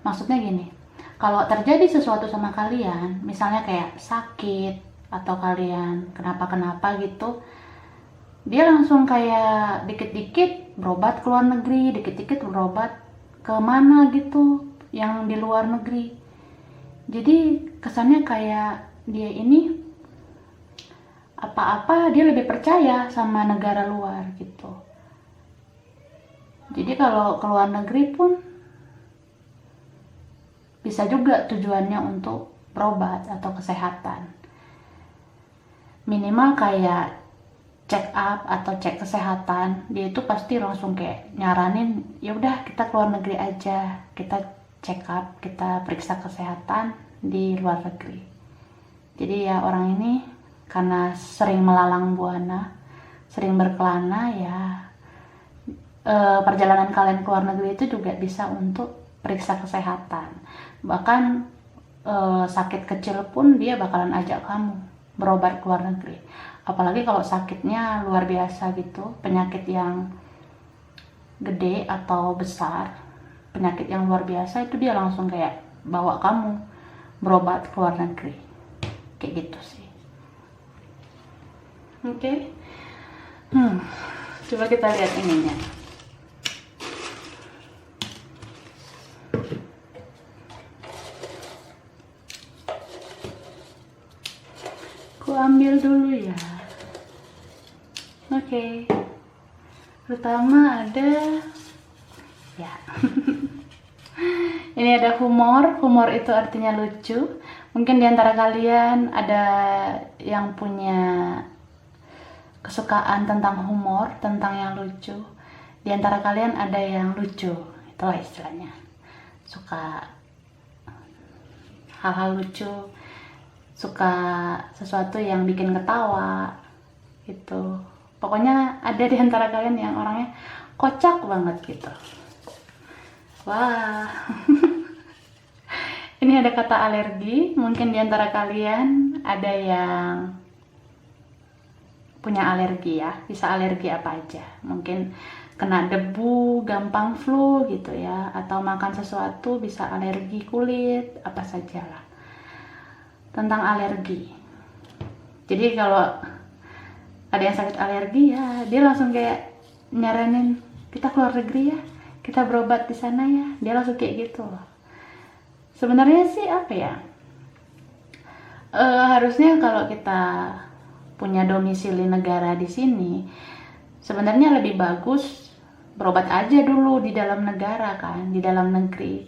Speaker 1: Maksudnya gini, kalau terjadi sesuatu sama kalian, misalnya kayak sakit atau kalian kenapa-kenapa gitu, dia langsung kayak dikit-dikit berobat ke luar negeri, dikit-dikit berobat ke mana gitu yang di luar negeri. Jadi kesannya kayak dia ini apa-apa dia lebih percaya sama negara luar gitu. Jadi kalau ke luar negeri pun bisa juga tujuannya untuk berobat atau kesehatan. Minimal kayak check up atau cek kesehatan, dia itu pasti langsung kayak nyaranin, ya udah kita keluar negeri aja, kita check up, kita periksa kesehatan di luar negeri. Jadi ya orang ini karena sering melalang buana, sering berkelana ya, perjalanan kalian ke luar negeri itu juga bisa untuk periksa kesehatan. Bahkan sakit kecil pun dia bakalan ajak kamu berobat ke luar negeri. Apalagi kalau sakitnya luar biasa gitu, penyakit yang gede atau besar, penyakit yang luar biasa, itu dia langsung kayak bawa kamu berobat ke luar negeri. Kayak gitu sih. Oke. Coba kita lihat ininya. Aku ambil dulu ya. Oke. Pertama ada ya. Ini ada humor. Humor itu artinya lucu. Mungkin diantara kalian ada yang punya kesukaan tentang humor, tentang yang lucu. Diantara kalian ada yang lucu, itulah istilahnya. Suka hal-hal lucu, suka sesuatu yang bikin ketawa, gitu. Pokoknya ada di antara kalian yang orangnya kocak banget gitu. Wah. Ini ada kata alergi. Mungkin di antara kalian ada yang punya alergi ya. Bisa alergi apa aja. Mungkin kena debu, gampang flu gitu ya. Atau makan sesuatu bisa alergi kulit, apa saja lah. Tentang alergi. Jadi kalau ada yang sakit alergi ya, dia langsung kayak nyaranin kita keluar negeri ya, kita berobat di sana ya. Dia langsung kayak gitu loh. Sebenarnya sih apa ya, harusnya kalau kita punya domisili negara di sini, sebenarnya lebih bagus berobat aja dulu di dalam negara kan, di dalam negeri.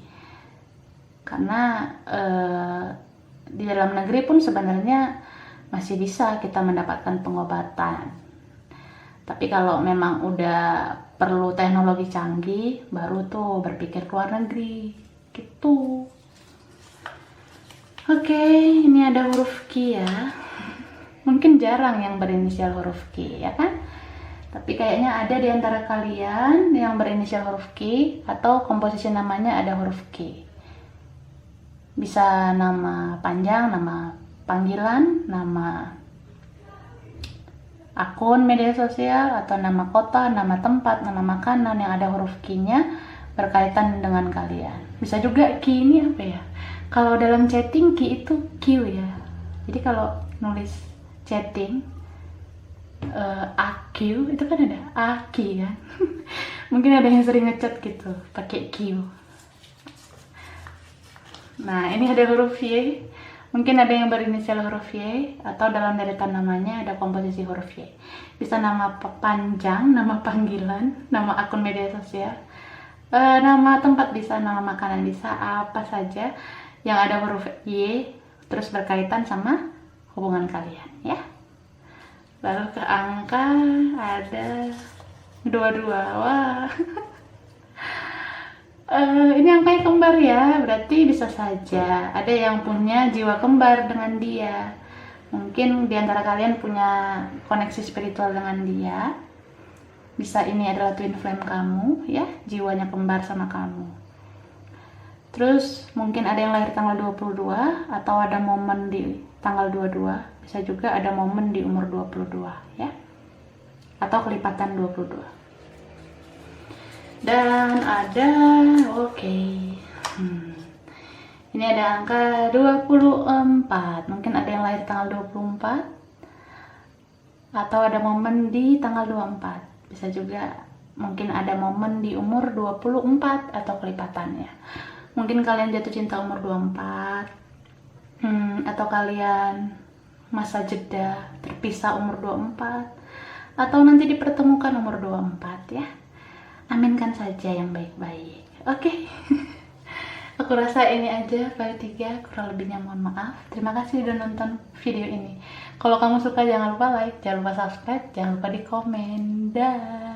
Speaker 1: Karena di dalam negeri pun sebenarnya masih bisa kita mendapatkan pengobatan. Tapi kalau memang udah perlu teknologi canggih, baru tuh berpikir keluar negeri gitu. Oke, ini ada huruf Q ya. Mungkin jarang yang berinisial huruf Q ya kan? Tapi kayaknya ada di antara kalian yang berinisial huruf Q atau komposisi namanya ada huruf Q. Bisa nama panjang, nama panggilan, nama akun media sosial, atau nama kota, nama tempat, nama makanan yang ada huruf Q-nya berkaitan dengan kalian. Bisa juga Q ini apa ya? Kalau dalam chatting Q itu Q ya. Jadi kalau nulis chatting AQ itu kan ada AQ kan. Mungkin ada yang sering ngechat gitu pakai Q. Nah, ini ada huruf Y. Mungkin ada yang berinisial huruf Y atau dalam deretan namanya ada komposisi huruf Y. Bisa nama panjang, nama panggilan, nama akun media sosial, nama tempat bisa, nama makanan bisa, apa saja yang ada huruf Y terus berkaitan sama hubungan kalian ya. Lalu ke angka ada 22. Wah. Ini angkanya kembar ya, berarti bisa saja ada yang punya jiwa kembar dengan dia. Mungkin diantara kalian punya koneksi spiritual dengan dia. Bisa ini adalah twin flame kamu ya, jiwanya kembar sama kamu. Terus mungkin ada yang lahir tanggal 22 atau ada momen di tanggal 22. Bisa juga ada momen di umur 22 ya. Atau kelipatan 22. Dan ada ini ada angka 24. Mungkin ada yang lahir tanggal 24 atau ada momen di tanggal 24. Bisa juga mungkin ada momen di umur 24 atau kelipatannya. Mungkin kalian jatuh cinta umur 24, atau kalian masa jeda terpisah umur 24, atau nanti dipertemukan umur 24 ya. Aminkan saja yang baik-baik. Oke. Aku rasa ini aja part 3, kurang lebihnya mohon maaf. Terima kasih udah nonton video ini. Kalau kamu suka jangan lupa like, jangan lupa subscribe, jangan lupa di komen. Dah.